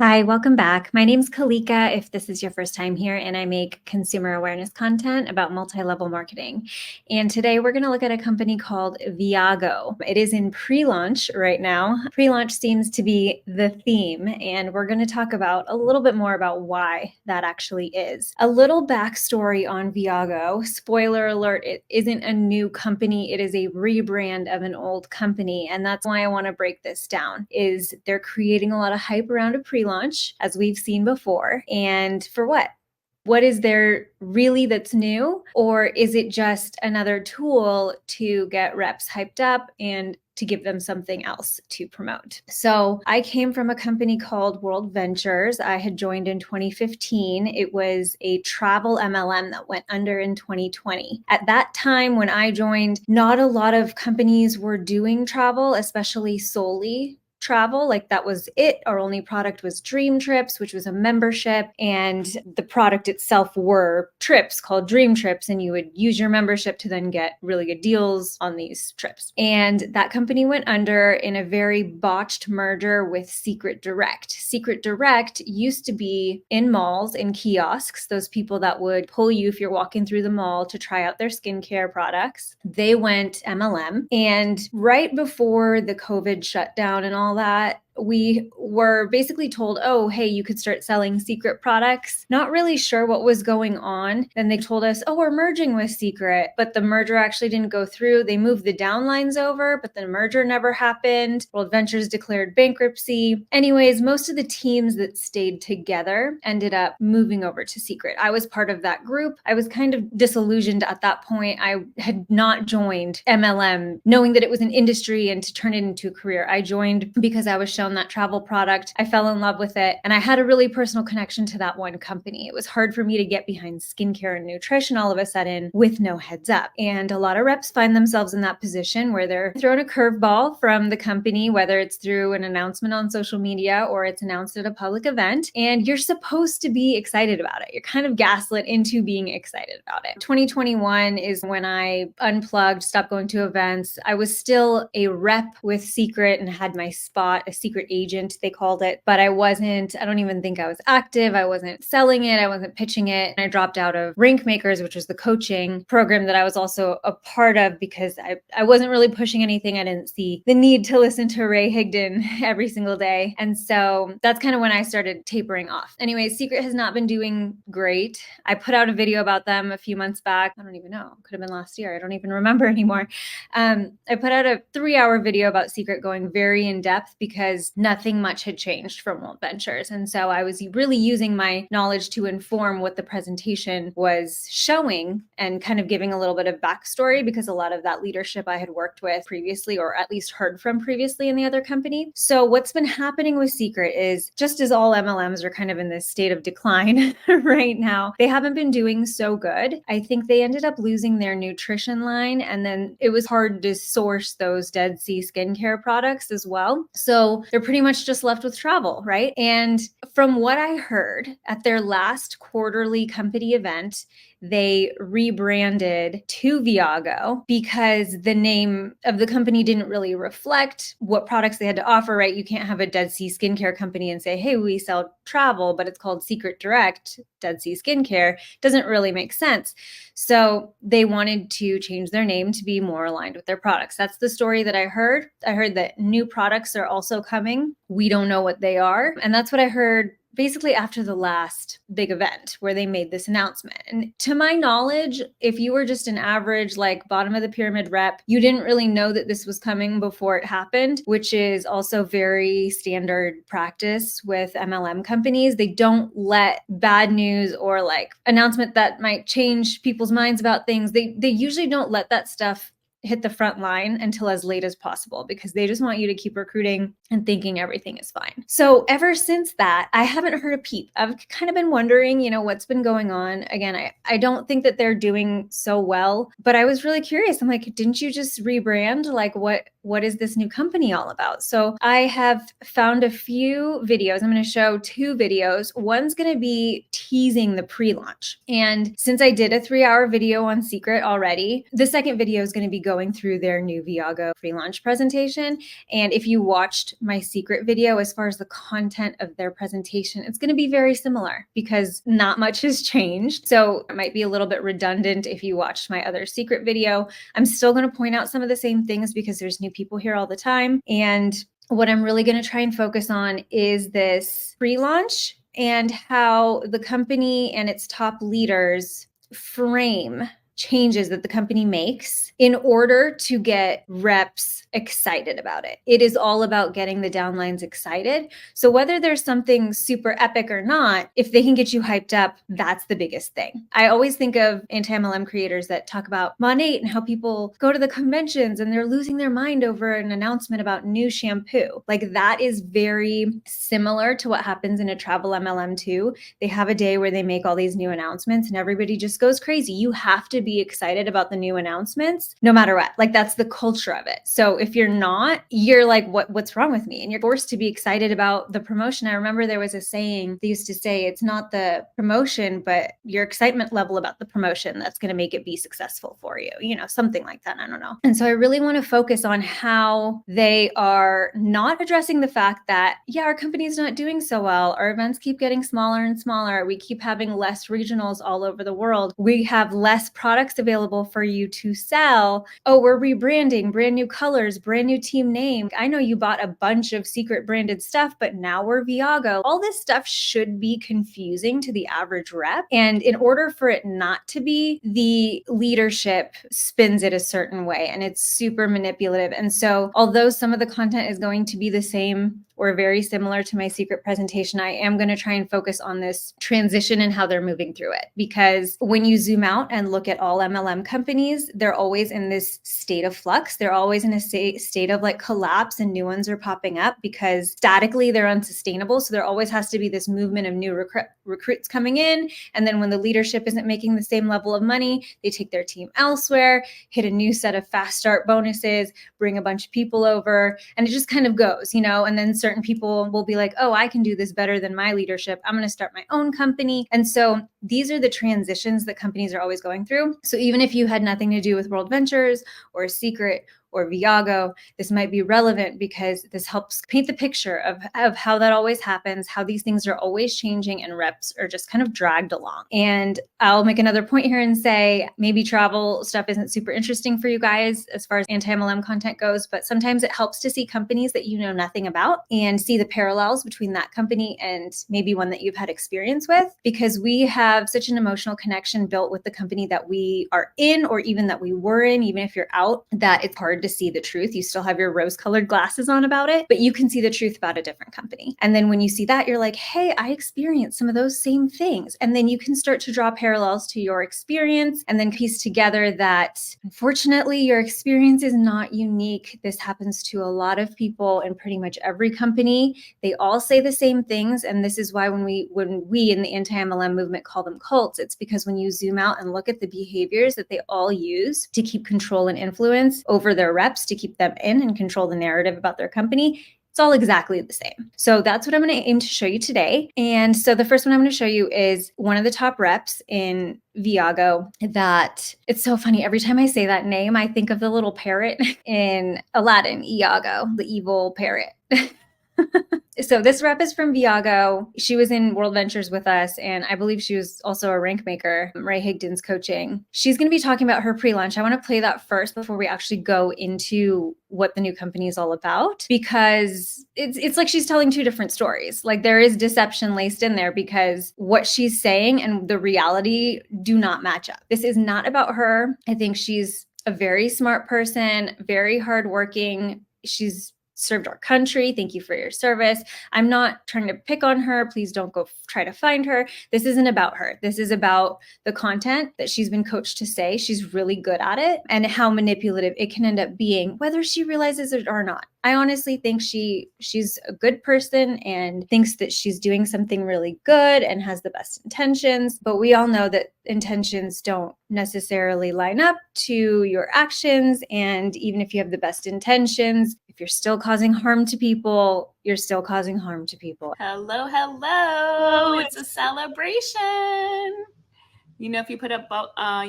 Hi, welcome back. My name's Kalika if this is your first time here, and I make consumer awareness content about multi-level marketing. And today we're going to look at a company called Viago. It is in pre-launch right now. Pre-launch seems to be the theme, and we're going to talk about a little bit more about why that actually is. A little backstory on Viago. Spoiler alert, it isn't a new company. It is a rebrand of an old company, and that's why I want to break this down. Is they're creating a lot of hype around a pre-launch, as we've seen before. And for what? What is there really that's new? Or is it just another tool to get reps hyped up and to give them something else to promote? So I came from a company called World Ventures. I had joined in 2015. It was a travel MLM that went under in 2020. At that time, when I joined, not a lot of companies were doing travel, especially solely travel. Like that was it. Our only product was Dream Trips, which was a membership, and the product itself were trips called Dream Trips, and you would use your membership to then get really good deals on these trips. And that company went under in a very botched merger with Secret Direct. Secret Direct used to be in malls, in kiosks, those people that would pull you if you're walking through the mall to try out their skincare products. They went MLM, and right before the COVID shutdown and all that, we were basically told, oh, hey, you could start selling Secret products. Not really sure what was going on. Then they told us, oh, we're merging with Secret, but the merger actually didn't go through. They moved the downlines over, but the merger never happened. World Ventures declared bankruptcy. Anyways, most of the teams that stayed together ended up moving over to Secret. I was part of that group. I was kind of disillusioned at that point. I had not joined MLM knowing that it was an industry and to turn it into a career. I joined because I was shown that travel product. I fell in love with it, and I had a really personal connection to that one company. It was hard for me to get behind skincare and nutrition all of a sudden with no heads up. And a lot of reps find themselves in that position where they're thrown a curveball from the company, whether it's through an announcement on social media or it's announced at a public event, and you're supposed to be excited about it. You're kind of gaslit into being excited about it. 2021 is when I unplugged, stopped going to events. I was still a rep with Secret and had my spot, a secret agent, they called it, but I don't even think I was active. I wasn't selling it. I wasn't pitching it. And I dropped out of Rank Makers, which was the coaching program that I was also a part of because I wasn't really pushing anything. I didn't see the need to listen to Ray Higdon every single day. And so that's kind of when I started tapering off. Anyways, Secret has not been doing great. I put out a video about them a few months back. I don't even know. Could have been last year. I don't even remember anymore. I put out a 3-hour video about Secret going very in depth because nothing much had changed from World Ventures. And so I was really using my knowledge to inform what the presentation was showing and kind of giving a little bit of backstory because a lot of that leadership I had worked with previously or at least heard from previously in the other company. So what's been happening with Secret is just as all MLMs are kind of in this state of decline right now, they haven't been doing so good. I think they ended up losing their nutrition line, and then it was hard to source those Dead Sea skincare products as well. So they're pretty much just left with travel, right? And from what I heard at their last quarterly company event, they rebranded to Viago because the name of the company didn't really reflect what products they had to offer, right? You can't have a Dead Sea skincare company and say, hey, we sell travel, but it's called Secret Direct, Dead Sea Skincare. Doesn't really make sense. So they wanted to change their name to be more aligned with their products. That's the story that I heard. I heard that new products are also coming. We don't know what they are. And that's what I heard basically after the last big event where they made this announcement. And to my knowledge, if you were just an average, like bottom of the pyramid rep, you didn't really know that this was coming before it happened, which is also very standard practice with MLM companies. They don't let bad news or like announcement that might change people's minds about things. They usually don't let that stuff hit the front line until as late as possible because they just want you to keep recruiting and thinking everything is fine. So ever since that, I haven't heard a peep. I've kind of been wondering, what's been going on. Again, I don't think that they're doing so well, but I was really curious. I'm like, didn't you just rebrand? Like what what is this new company all about? So I have found a few videos. I'm going to show 2 videos. One's going to be teasing the pre-launch. And since I did a 3-hour video on Secret already, the second video is going to be going through their new Viago pre-launch presentation. And if you watched my Secret video, as far as the content of their presentation, it's going to be very similar because not much has changed. So it might be a little bit redundant if you watched my other Secret video. I'm still going to point out some of the same things because there's new people here all the time. And what I'm really going to try and focus on is this pre-launch and how the company and its top leaders frame changes that the company makes in order to get reps excited about it. It is all about getting the downlines excited. So whether there's something super epic or not, if they can get you hyped up, that's the biggest thing. I always think of anti-MLM creators that talk about Monate and how people go to the conventions and they're losing their mind over an announcement about new shampoo. Like that is very similar to what happens in a travel MLM too. They have a day where they make all these new announcements and everybody just goes crazy. You have to be excited about the new announcements no matter what. Like that's the culture of it. So if you're not, you're like, what's wrong with me? And you're forced to be excited about the promotion. I remember there was a saying they used to say, it's not the promotion, but your excitement level about the promotion that's going to make it be successful for you, something like that. I don't know. And so I really want to focus on how they are not addressing the fact that, yeah, our company's not doing so well. Our events keep getting smaller and smaller. We keep having less regionals all over the world. We have less products available for you to sell. Oh, we're rebranding, brand new colors, brand new team name. I know you bought a bunch of Secret branded stuff, but now we're Viago. All this stuff should be confusing to the average rep. And in order for it not to be, the leadership spins it a certain way and it's super manipulative. And so although some of the content is going to be the same or very similar to my Secret presentation, I am going to try and focus on this transition and how they're moving through it. Because when you zoom out and look at all MLM companies, they're always in this state of flux. They're always in a state of like collapse and new ones are popping up because statically they're unsustainable. So there always has to be this movement of new recruits coming in. And then when the leadership isn't making the same level of money, they take their team elsewhere, hit a new set of fast start bonuses, bring a bunch of people over, and it just kind of goes, and then certain people will be like, oh, I can do this better than my leadership. I'm going to start my own company. And so these are the transitions that companies are always going through. So even if you had nothing to do with World Ventures or Secret or Viago, this might be relevant because this helps paint the picture of how that always happens, how these things are always changing and reps are just kind of dragged along. And I'll make another point here and say, maybe travel stuff isn't super interesting for you guys as far as anti-MLM content goes, but sometimes it helps to see companies that you know nothing about and see the parallels between that company and maybe one that you've had experience with, because we have such an emotional connection built with the company that we are in or even that we were in, even if you're out, that it's hard to see the truth. You still have your rose-colored glasses on about it, but you can see the truth about a different company. And then when you see that, you're like, hey, I experienced some of those same things. And then you can start to draw parallels to your experience and then piece together that unfortunately your experience is not unique. This happens to a lot of people in pretty much every company. They all say the same things. And this is why when we in the anti-MLM movement call them cults, it's because when you zoom out and look at the behaviors that they all use to keep control and influence over their reps, to keep them in and control the narrative about their company, it's all exactly the same. So that's what I'm going to aim to show you today. And so the first one I'm going to show you is one of the top reps in Viago that it's so funny. Every time I say that name, I think of the little parrot in Aladdin, Iago, the evil parrot. So this rep is from Viago. She was in World Ventures with us, and I believe she was also a rank maker, Ray Higdon's coaching. She's going to be talking about her pre-launch. I want to play that first before we actually go into what the new company is all about, because it's like she's telling two different stories. Like there is deception laced in there because what she's saying and the reality do not match up. This is not about her. I think she's a very smart person, very hardworking. She's served our country. Thank you for your service. I'm not trying to pick on her. Please don't go try to find her. This isn't about her. This is about the content that she's been coached to say. She's really good at it, and how manipulative it can end up being, whether she realizes it or not. I honestly think she's a good person and thinks that she's doing something really good and has the best intentions. But we all know that intentions don't necessarily line up to your actions. And even if you have the best intentions, if you're still causing harm to people, you're still causing harm to people. Hello, hello. It's a celebration. You know, if you put up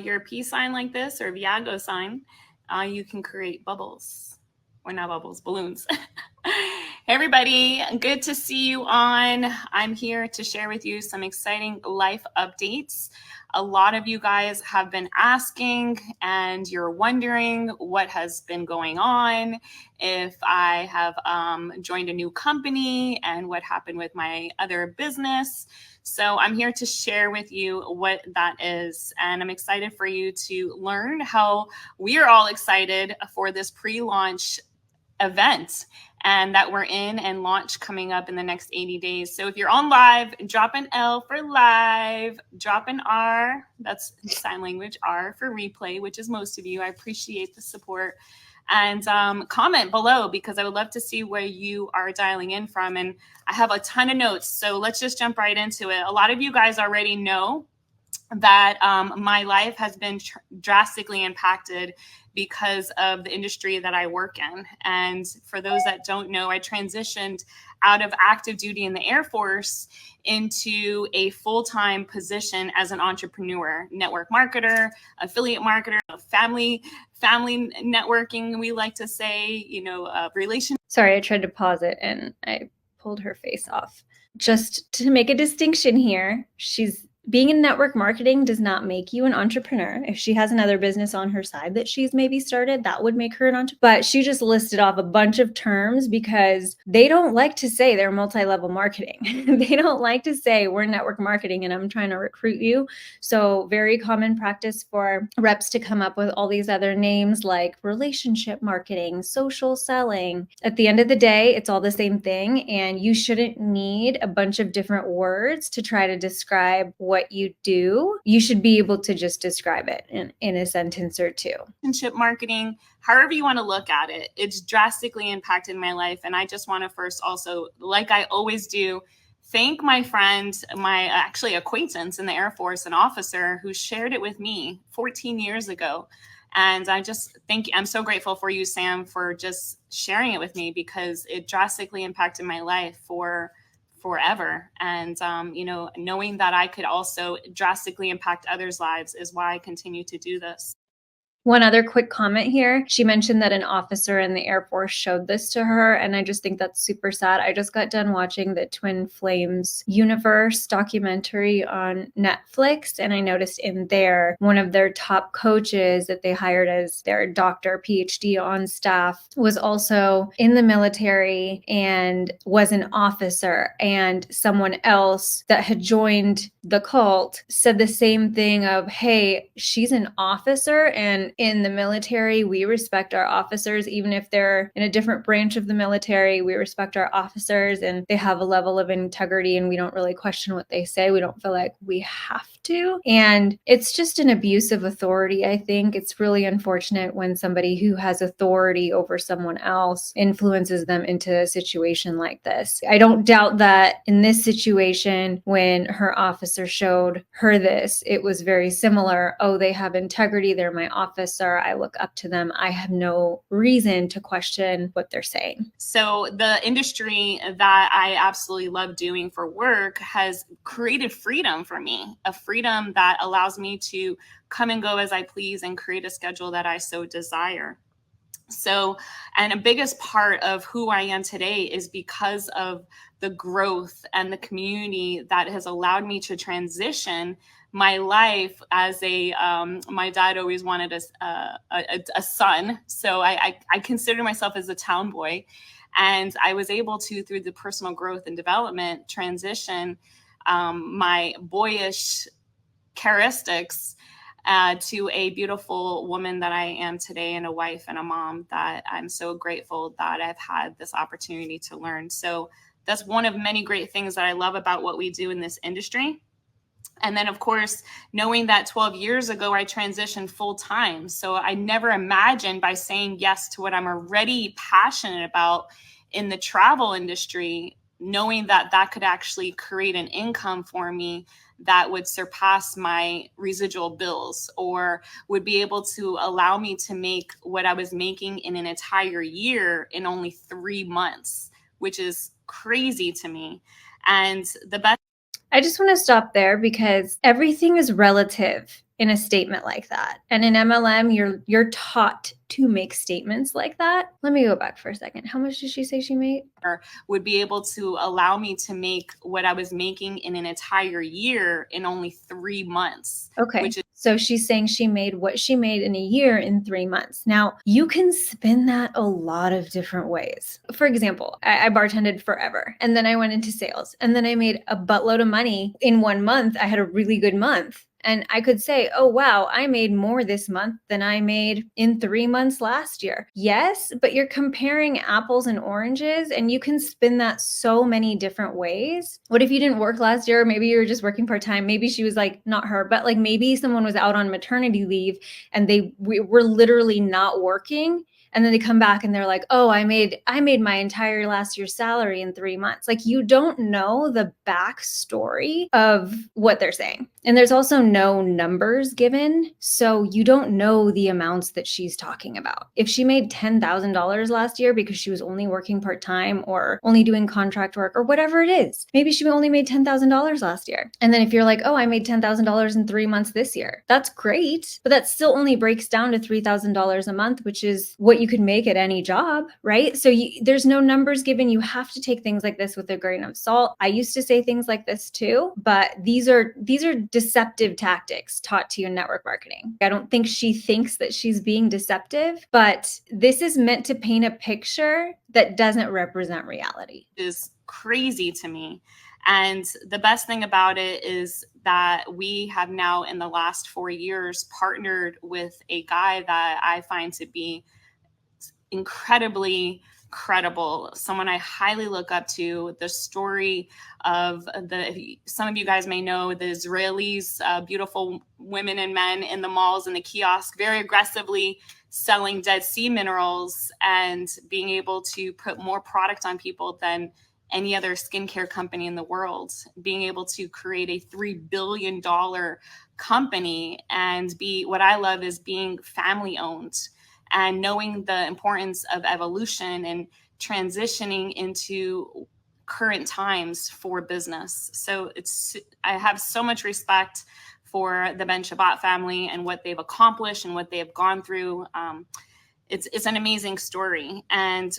your peace sign like this or Viago sign, you can create bubbles. Or not bubbles, balloons. Hey everybody, good to see you on. I'm here to share with you some exciting life updates. A lot of you guys have been asking and you're wondering what has been going on, if I have joined a new company and what happened with my other business. So I'm here to share with you what that is. And I'm excited for you to learn how we are all excited for this pre-launch event and that we're in and launch coming up in the next 80 days. So if you're on live, drop an L for live, drop an R, that's sign language, R for replay, which is most of you. I appreciate the support. And comment below, because I would love to see where you are dialing in from. And I have a ton of notes, so let's just jump right into it. A lot of you guys already know that my life has been drastically impacted because of the industry that I work in. And for those that don't know, I transitioned out of active duty in the Air Force into a full-time position as an entrepreneur, network marketer, affiliate marketer, family networking, we like to say, you know, relation. Sorry, I tried to pause it and I pulled her face off. Just to make a distinction here, being in network marketing does not make you an entrepreneur. If she has another business on her side that she's maybe started, that would make her an entrepreneur. But she just listed off a bunch of terms because they don't like to say they're multi-level marketing. They don't like to say we're network marketing and I'm trying to recruit you. So very common practice for reps to come up with all these other names like relationship marketing, social selling. At the end of the day, it's all the same thing, and you shouldn't need a bunch of different words to try to describe what you do. You should be able to just describe it in a sentence or two. Relationship marketing, however you want to look at it, it's drastically impacted my life. And I just want to first also, like I always do, thank my friend, my actually acquaintance in the Air Force, an officer who shared it with me 14 years ago. And I just I'm so grateful for you, Sam, for just sharing it with me, because it drastically impacted my life for forever. And, you know, knowing that I could also drastically impact others' lives is why I continue to do this. One other quick comment here. She mentioned that an officer in the Air Force showed this to her, and I just think that's super sad. I just got done watching the Twin Flames Universe documentary on Netflix, and I noticed in there, one of their top coaches that they hired as their doctor, PhD on staff, was also in the military and was an officer. And someone else that had joined the cult said the same thing of, hey, she's an officer, and in the military, we respect our officers, even if they're in a different branch of the military. We respect our officers and they have a level of integrity, and we don't really question what they say. We don't feel like we have to. And it's just an abuse of authority, I think. It's really unfortunate when somebody who has authority over someone else influences them into a situation like this. I don't doubt that in this situation, when her officer showed her this, it was very similar. Oh, they have integrity. They're my officer. I look up to them. I have no reason to question what they're saying. So the industry that I absolutely love doing for work has created freedom for me, a freedom that allows me to come and go as I please and create a schedule that I so desire. So, and a biggest part of who I am today is because of the growth and the community that has allowed me to transition my life as my dad always wanted a son. So I consider myself as a town boy. And I was able to, through the personal growth and development, transition my boyish characteristics to a beautiful woman that I am today, and a wife and a mom that I'm so grateful that I've had this opportunity to learn. So that's one of many great things that I love about what we do in this industry. And then, of course, knowing that 12 years ago, I transitioned full time. So I never imagined, by saying yes to what I'm already passionate about in the travel industry, knowing that that could actually create an income for me that would surpass my residual bills, or would be able to allow me to make what I was making in an entire year in only 3 months, which is crazy to me. And the best I just want to stop there because everything is relative in a statement like that. And in MLM, you're taught to make statements like that. Let me go back for a second. How much did she say she made? Would be able to allow me to make what I was making in an entire year in only 3 months. Okay. Which is So she's saying she made what she made in a year in 3 months. Now, you can spin that a lot of different ways. For example, I bartended forever, and then I went into sales, and then I made a buttload of money in 1 month. I had a really good month. And I could say, oh, wow, I made more this month than I made in 3 months last year. Yes, but you're comparing apples and oranges, and you can spin that so many different ways. What if you didn't work last year? Maybe you were just working part-time. Maybe she was like, not her, but like maybe someone was out on maternity leave and they were literally not working. And then they come back and they're like, oh, I made my entire last year's salary in 3 months. Like, you don't know the backstory of what they're saying. And there's also no numbers given. So you don't know the amounts that she's talking about. If she made $10,000 last year because she was only working part-time or only doing contract work or whatever it is, maybe she only made $10,000 last year. And then if you're like, oh, I made $10,000 in 3 months this year, that's great. But that still only breaks down to $3,000 a month, which is what you could make at any job, right? So there's no numbers given. You have to take things like this with a grain of salt. I used to say things like this too, but these are deceptive tactics taught to you in network marketing. I don't think she thinks that she's being deceptive, but this is meant to paint a picture that doesn't represent reality. Is crazy to me. And the best thing about it is that we have now, in the last 4 years, partnered with a guy that I find to be incredibly credible, someone I highly look up to. The story of some of you guys may know the Israelis, beautiful women and men in the malls and the kiosk, very aggressively selling Dead Sea minerals and being able to put more product on people than any other skincare company in the world, being able to create a $3 billion company and be, what I love is being family owned, and knowing the importance of evolution and transitioning into current times for business. So I have so much respect for the Ben Shabbat family and what they've accomplished and what they have gone through. It's an amazing story. And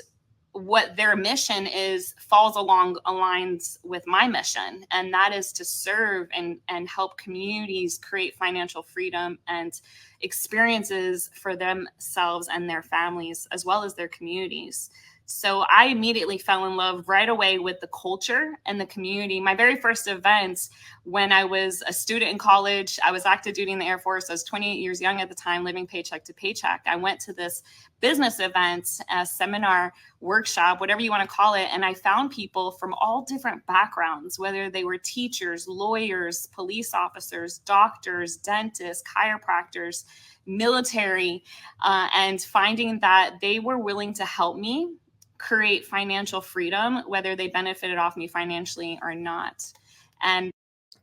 what their mission is falls along aligns with my mission, and that is to serve and help communities create financial freedom and experiences for themselves and their families, as well as their communities. So I immediately fell in love right away with the culture and the community. My very first event, when I was a student in college, I was active duty in the Air Force. I was 28 years young at the time, living paycheck to paycheck. I went to this business event, a seminar, workshop, whatever you want to call it. And I found people from all different backgrounds, whether they were teachers, lawyers, police officers, doctors, dentists, chiropractors, military, and finding that they were willing to help me create financial freedom, whether they benefited off me financially or not. And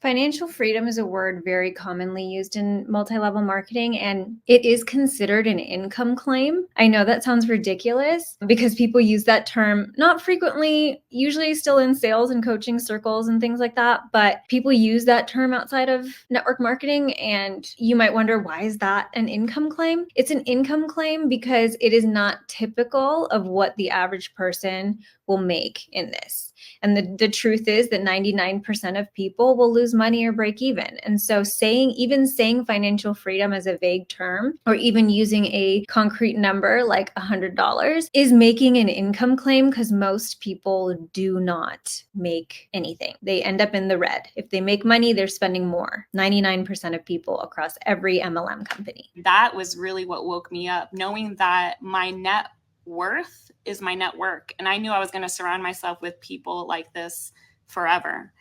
financial freedom is a word very commonly used in multi-level marketing, and it is considered an income claim. I know that sounds ridiculous because people use that term not frequently, usually still in sales and coaching circles and things like that, but people use that term outside of network marketing, and you might wonder, why is that an income claim? It's an income claim because it is not typical of what the average person will make in this. And the truth is that 99% of people will lose money or break even. And so even saying financial freedom as a vague term, or even using a concrete number like $100, is making an income claim, because most people do not make anything. They end up in the red. If they make money, they're spending more. 99% of people across every MLM company. That was really what woke me up, knowing that my net worth is my network. And I knew I was going to surround myself with people like this forever.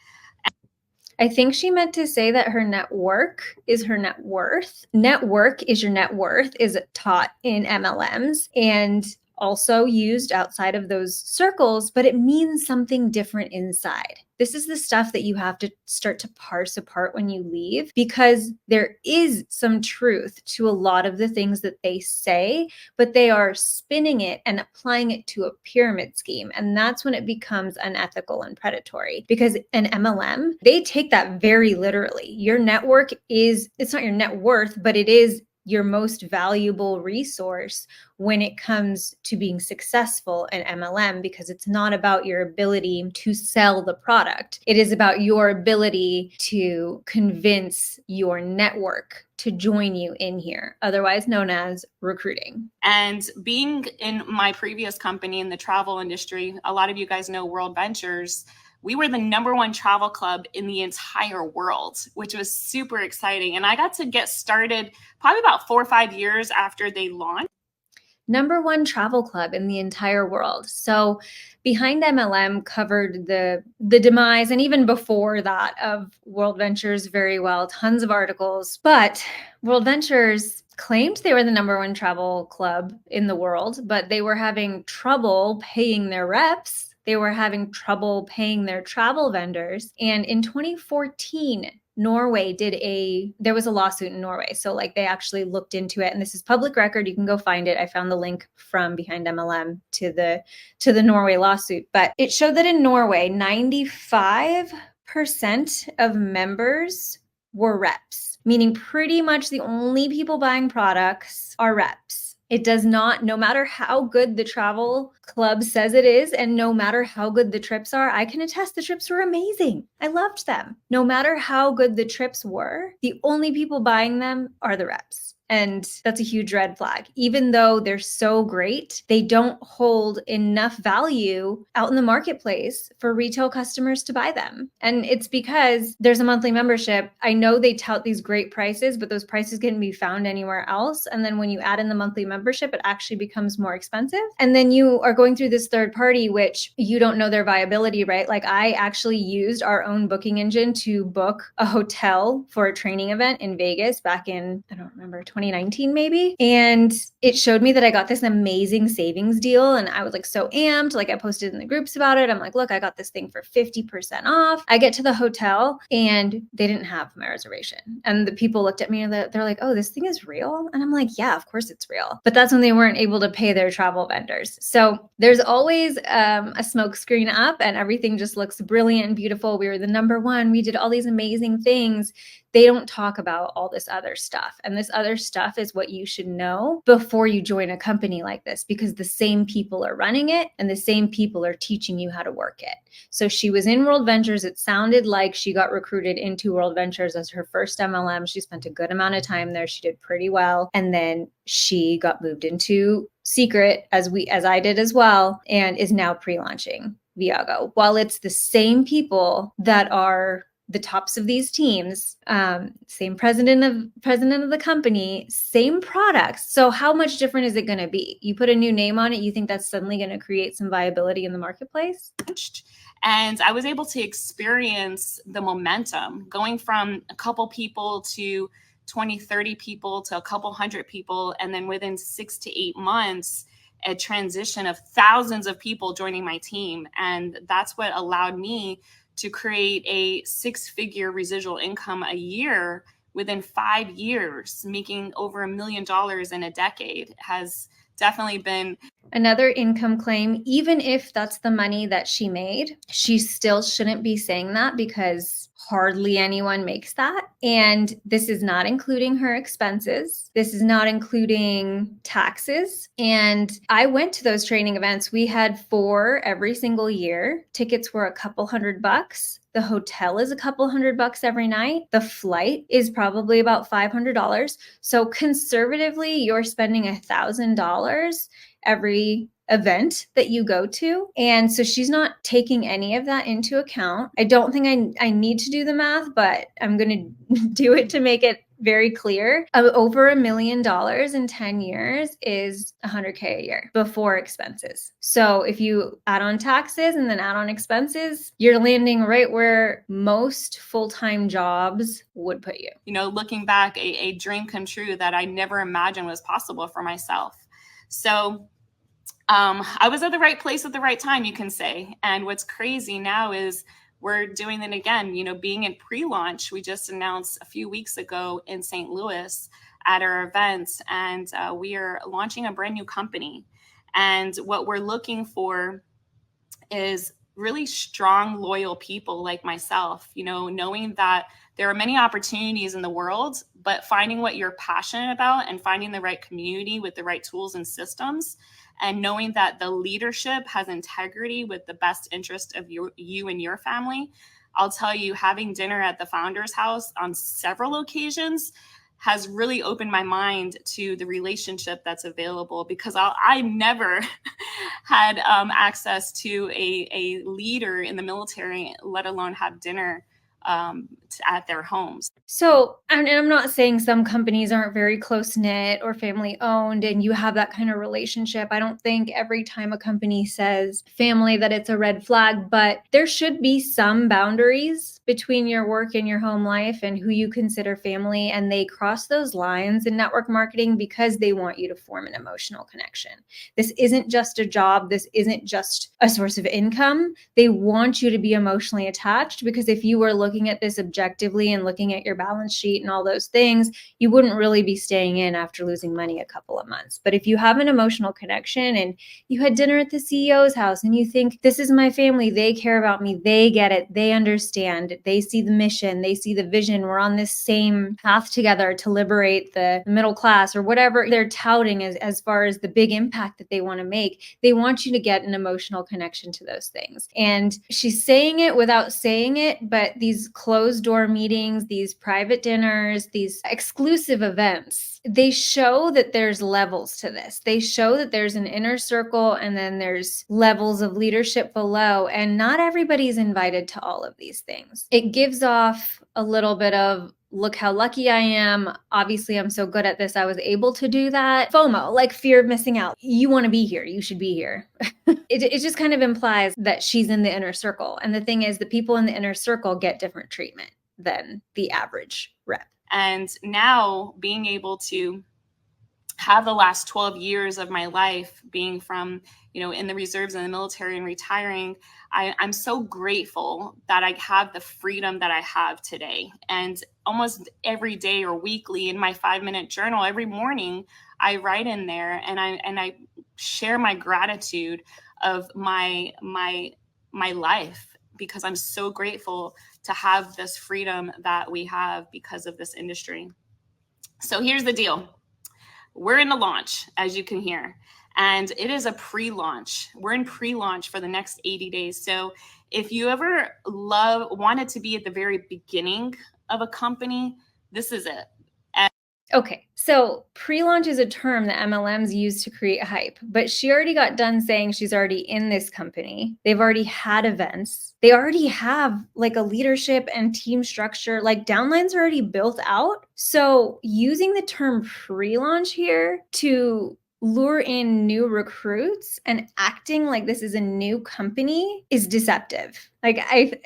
I think she meant to say that her network is her net worth. Network is your net worth is taught in MLMs and also used outside of those circles, but it means something different inside. This is the stuff that you have to start to parse apart when you leave, because there is some truth to a lot of the things that they say, but they are spinning it and applying it to a pyramid scheme. And that's when it becomes unethical and predatory, because an MLM, they take that very literally. Your network it's not your net worth, but it is your most valuable resource when it comes to being successful in MLM, because it's not about your ability to sell the product. It is about your ability to convince your network to join you in here, otherwise known as recruiting. And being in my previous company in the travel industry, a lot of you guys know World Ventures. We were the #1 travel club in the entire world, which was super exciting. And I got to get started probably about 4 or 5 years after they launched. #1 travel club in the entire world. So Behind MLM covered the demise, and even before that, of World Ventures very well, tons of articles. But World Ventures claimed they were the #1 travel club in the world, but they were having trouble paying their reps. They were having trouble paying their travel vendors. And in 2014, there was a lawsuit in Norway. So like they actually looked into it, and this is public record. You can go find it. I found the link from Behind MLM to the Norway lawsuit, but it showed that in Norway, 95% of members were reps, meaning pretty much the only people buying products are reps. It does not, no matter how good the travel club says it is, and no matter how good the trips are, I can attest the trips were amazing. I loved them. No matter how good the trips were, the only people buying them are the reps. And that's a huge red flag. Even though they're so great, they don't hold enough value out in the marketplace for retail customers to buy them. And it's because there's a monthly membership. I know they tout these great prices, but those prices can be found anywhere else. And then when you add in the monthly membership, it actually becomes more expensive. And then you are going through this third party, which you don't know their viability, right? Like I actually used our own booking engine to book a hotel for a training event in Vegas back in, I don't remember, 2019 maybe. And it showed me that I got this amazing savings deal. And I was like so amped. Like I posted in the groups about it. I'm like, look, I got this thing for 50% off. I get to the hotel and they didn't have my reservation. And the people looked at me and they're like, oh, this thing is real? And I'm like, yeah, of course it's real. But that's when they weren't able to pay their travel vendors. So there's always a smoke screen up and everything just looks brilliant and beautiful. We were the #1. We did all these amazing things. They don't talk about all this other stuff. And this other stuff is what you should know before you join a company like this, because the same people are running it and the same people are teaching you how to work it. So she was in World Ventures. It sounded like she got recruited into World Ventures as her first MLM. She spent a good amount of time there. She did pretty well. And then she got moved into Secret, as I did as well, and is now pre-launching Viago. While it's the same people that are the tops of these teams, same president of the company, same products. So how much different is it going to be? You put a new name on it, you think that's suddenly going to create some viability in the marketplace? And I was able to experience the momentum going from a couple people to 20, 30 people to a couple hundred people. And then within 6 to 8 months, a transition of thousands of people joining my team. And that's what allowed me to create a 6-figure residual income a year within 5 years, making over $1 million in a decade. Has definitely been another income claim. Even if that's the money that she made, she still shouldn't be saying that because hardly anyone makes that. And this is not including her expenses. This is not including taxes. And I went to those training events. We had 4 every single year. Tickets were a couple $100. The hotel is a couple $100 every night. The flight is probably about $500. So conservatively, you're spending $1,000 every event that you go to. And so she's not taking any of that into account. I don't think I need to do the math, but I'm going to do it to make it very clear. Over $1 million in 10 years is $100K a year before expenses. So if you add on taxes and then add on expenses, you're landing right where most full-time jobs would put you. You know, looking back, a dream come true that I never imagined was possible for myself. So I was at the right place at the right time, you can say. And what's crazy now is we're doing it again. You know, being in pre-launch, we just announced a few weeks ago in St. Louis at our event, and we are launching a brand new company. And what we're looking for is really strong, loyal people like myself, you know, knowing that there are many opportunities in the world, but finding what you're passionate about and finding the right community with the right tools and systems, and knowing that the leadership has integrity with the best interest of you and your family. I'll tell you, having dinner at the founder's house on several occasions has really opened my mind to the relationship that's available, because I never had access to a leader in the military, let alone have dinner at their homes. So, and I'm not saying some companies aren't very close knit or family owned and you have that kind of relationship. I don't think every time a company says family that it's a red flag, but there should be some boundaries between your work and your home life and who you consider family. And they cross those lines in network marketing because they want you to form an emotional connection. This isn't just a job. This isn't just a source of income. They want you to be emotionally attached, because if you were looking at this objectively and looking at your balance sheet and all those things, you wouldn't really be staying in after losing money a couple of months. But if you have an emotional connection and you had dinner at the CEO's house and you think, this is my family, they care about me, they get it, they understand, they see the mission, they see the vision, we're on this same path together to liberate the middle class, or whatever they're touting as far as the big impact that they want to make, they want you to get an emotional connection to those things. And she's saying it without saying it, but these closed door meetings, these private dinners, these exclusive events, they show that there's levels to this. They show that there's an inner circle and then there's levels of leadership below, and not everybody's invited to all of these things. It gives off a little bit of, look how lucky I am. Obviously, I'm so good at this. I was able to do that. FOMO, like fear of missing out. You want to be here. You should be here. It just kind of implies that she's in the inner circle. And the thing is, the people in the inner circle get different treatment than the average rep. And now being able to have the last 12 years of my life being from, you know, in the reserves and the military and retiring, I'm so grateful that I have the freedom that I have today. And almost every day or weekly in my 5-minute journal, every morning, I write in there and I share my gratitude of my life, because I'm so grateful to have this freedom that we have because of this industry. So here's the deal. We're in a launch, as you can hear, and it is a pre-launch. We're in pre-launch for the next 80 days. So if you ever wanted to be at the very beginning of a company, this is it. Okay, so pre-launch is a term that MLMs use to create hype, but she already got done saying she's already in this company. They've already had events. They already have like a leadership and team structure, like downlines are already built out. So using the term pre-launch here to lure in new recruits and acting like this is a new company is deceptive. Like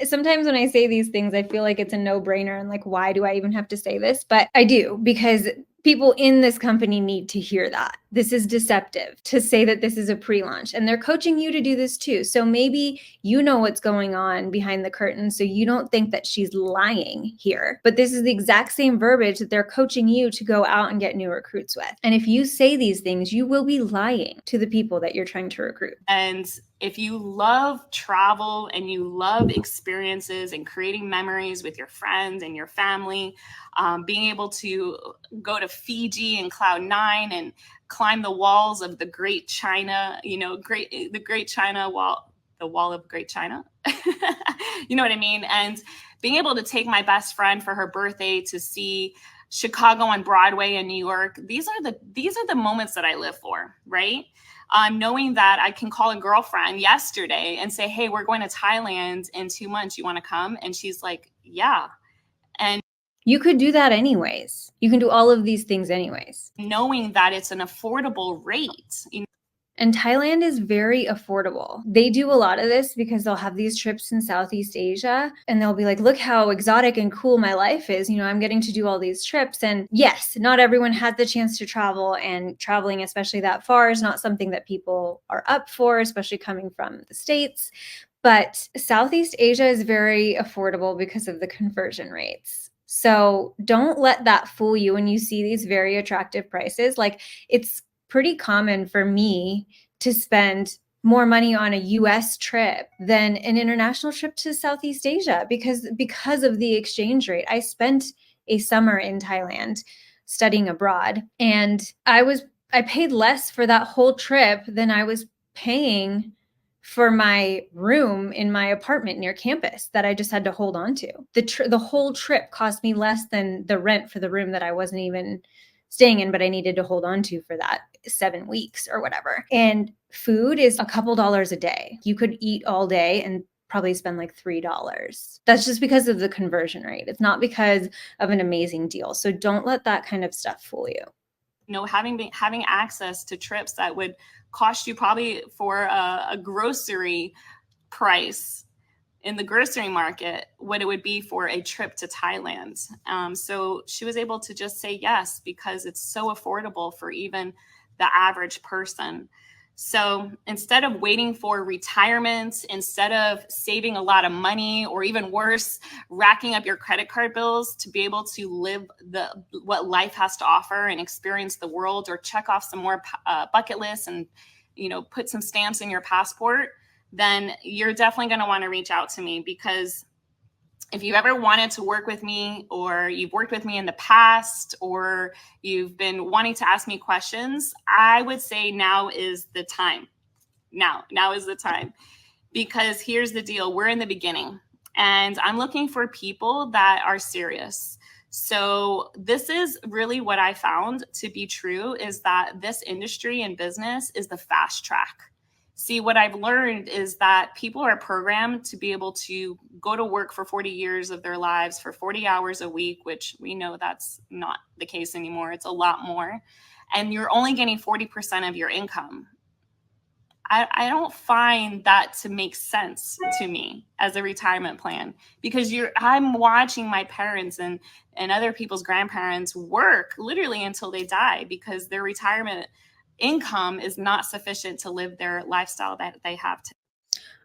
sometimes when I say these things, I feel like it's a no-brainer and like, why do I even have to say this? But I do, because People in this company need to hear that. This is deceptive to say that this is a pre-launch, and they're coaching you to do this too. So maybe you know what's going on behind the curtain, so you don't think that she's lying here. But this is the exact same verbiage that they're coaching you to go out and get new recruits with. And if you say these things, you will be lying to the people that you're trying to recruit. And if you love travel and you love experiences and creating memories with your friends and your family, being able to go to Fiji and Cloud9 and climb the walls of the Great China, the Great China Wall, the Wall of Great China, you know what I mean? And being able to take my best friend for her birthday to see Chicago on Broadway in New York, these are the moments that I live for, right? Knowing that I can call a girlfriend yesterday and say, hey, we're going to Thailand in 2 months. You want to come? And she's like, yeah. And you could do that anyways. You can do all of these things anyways. Knowing that it's an affordable rate. And Thailand is very affordable. They do a lot of this because they'll have these trips in Southeast Asia and they'll be like, look how exotic and cool my life is. I'm getting to do all these trips. And yes, not everyone has the chance to travel, and traveling, especially that far, is not something that people are up for, especially coming from the States. But Southeast Asia is very affordable because of the conversion rates. So don't let that fool you when you see these very attractive prices. Like, it's pretty common for me to spend more money on a US trip than an international trip to Southeast Asia because of the exchange rate. I spent a summer in Thailand studying abroad, and I paid less for that whole trip than I was paying for my room in my apartment near campus that I just had to hold on to. The whole trip cost me less than the rent for the room that I wasn't even staying in, but I needed to hold on to for that 7 weeks or whatever. And food is a couple dollars a day. You could eat all day and probably spend like $3. That's just because of the conversion rate. It's not because of an amazing deal. So don't let that kind of stuff fool you. Having access to trips that would cost you probably for a grocery price in the grocery market what it would be for a trip to Thailand. So she was able to just say yes because it's so affordable for even the average person. So instead of waiting for retirement, instead of saving a lot of money, or even worse, racking up your credit card bills to be able to live what life has to offer and experience the world, or check off some more bucket lists and put some stamps in your passport, then you're definitely going to want to reach out to me. Because if you ever wanted to work with me, or you've worked with me in the past, or you've been wanting to ask me questions, I would say now is the time. Now is the time. Because here's the deal. We're in the beginning, and I'm looking for people that are serious. So this is really what I found to be true, is that this industry and business is the fast track. See, what I've learned is that people are programmed to be able to go to work for 40 years of their lives for 40 hours a week, which we know that's not the case anymore. It's a lot more. And you're only getting 40% of your income. I don't find that to make sense to me as a retirement plan, because I'm watching my parents and other people's grandparents work literally until they die because their retirement income is not sufficient to live their lifestyle that they have today.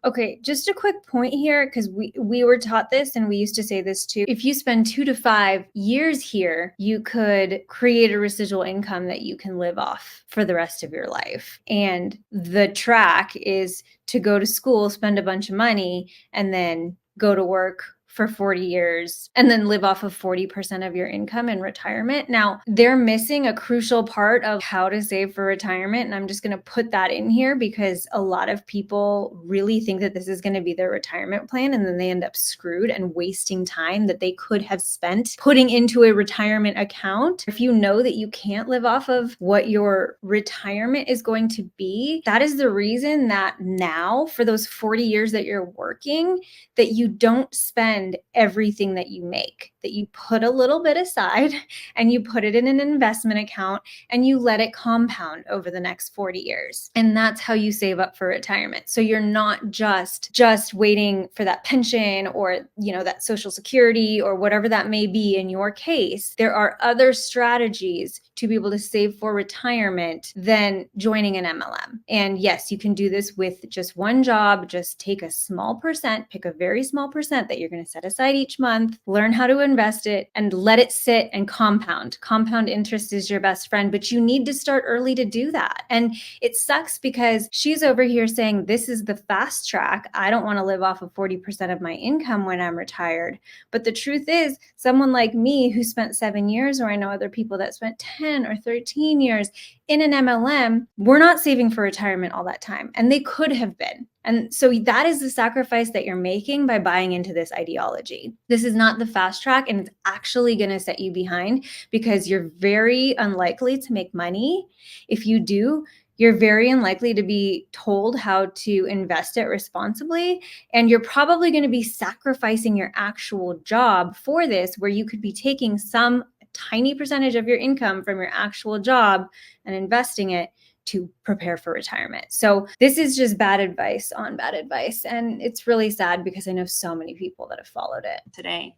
Okay, just a quick point here, because we were taught this and we used to say this too. If you spend 2 to 5 years here, you could create a residual income that you can live off for the rest of your life. And the track is to go to school, spend a bunch of money, and then go to work for 40 years and then live off of 40% of your income in retirement. Now, they're missing a crucial part of how to save for retirement. And I'm just going to put that in here because a lot of people really think that this is going to be their retirement plan, and then they end up screwed and wasting time that they could have spent putting into a retirement account. If you know that you can't live off of what your retirement is going to be, that is the reason that now, for those 40 years that you're working, that you don't spend spend everything that you make, that you put a little bit aside and you put it in an investment account and you let it compound over the next 40 years. And that's how you save up for retirement. So you're not just waiting for that pension or, that Social Security or whatever that may be in your case. There are other strategies to be able to save for retirement than joining an MLM. And yes, you can do this with just one job. Just take a small percent, pick a very small percent that you're going to set aside each month, learn how to invest it, and let it sit and compound. Compound interest is your best friend, but you need to start early to do that. And it sucks because she's over here saying, this is the fast track. I don't want to live off of 40% of my income when I'm retired. But the truth is, someone like me who spent 7 years, or I know other people that spent 10 or 13 years in an MLM, we're not saving for retirement all that time. And they could have been. And so that is the sacrifice that you're making by buying into this ideology. This is not the fast track, and it's actually going to set you behind because you're very unlikely to make money. If you do, you're very unlikely to be told how to invest it responsibly. And you're probably going to be sacrificing your actual job for this, where you could be taking some tiny percentage of your income from your actual job and investing it to prepare for retirement. So this is just bad advice on bad advice. And it's really sad because I know so many people that have followed it today.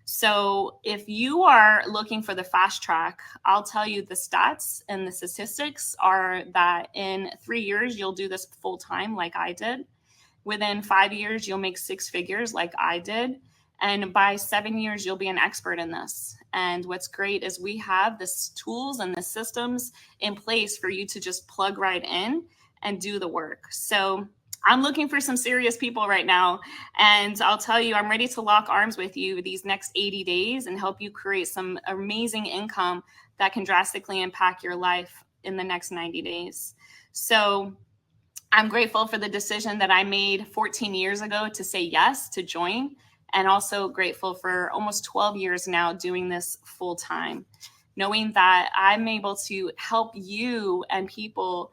So if you are looking for the fast track, I'll tell you the stats and the statistics are that in 3 years, you'll do this full time like I did. Within 5 years, you'll make 6 figures like I did. And by 7 years, you'll be an expert in this. And what's great is we have the tools and the systems in place for you to just plug right in and do the work. So I'm looking for some serious people right now. And I'll tell you, I'm ready to lock arms with you these next 80 days and help you create some amazing income that can drastically impact your life in the next 90 days. So I'm grateful for the decision that I made 14 years ago to say yes to join, and also grateful for almost 12 years now doing this full time, knowing that I'm able to help you and people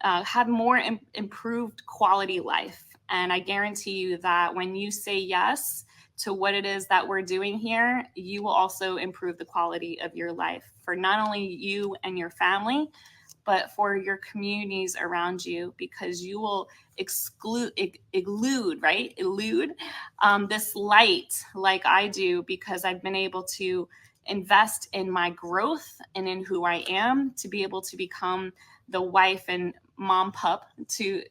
have more improved quality life. And I guarantee you that when you say yes to what it is that we're doing here, you will also improve the quality of your life for not only you and your family, but for your communities around you, because you will elude this light like I do, because I've been able to invest in my growth and in who I am to be able to become the wife and mom pup to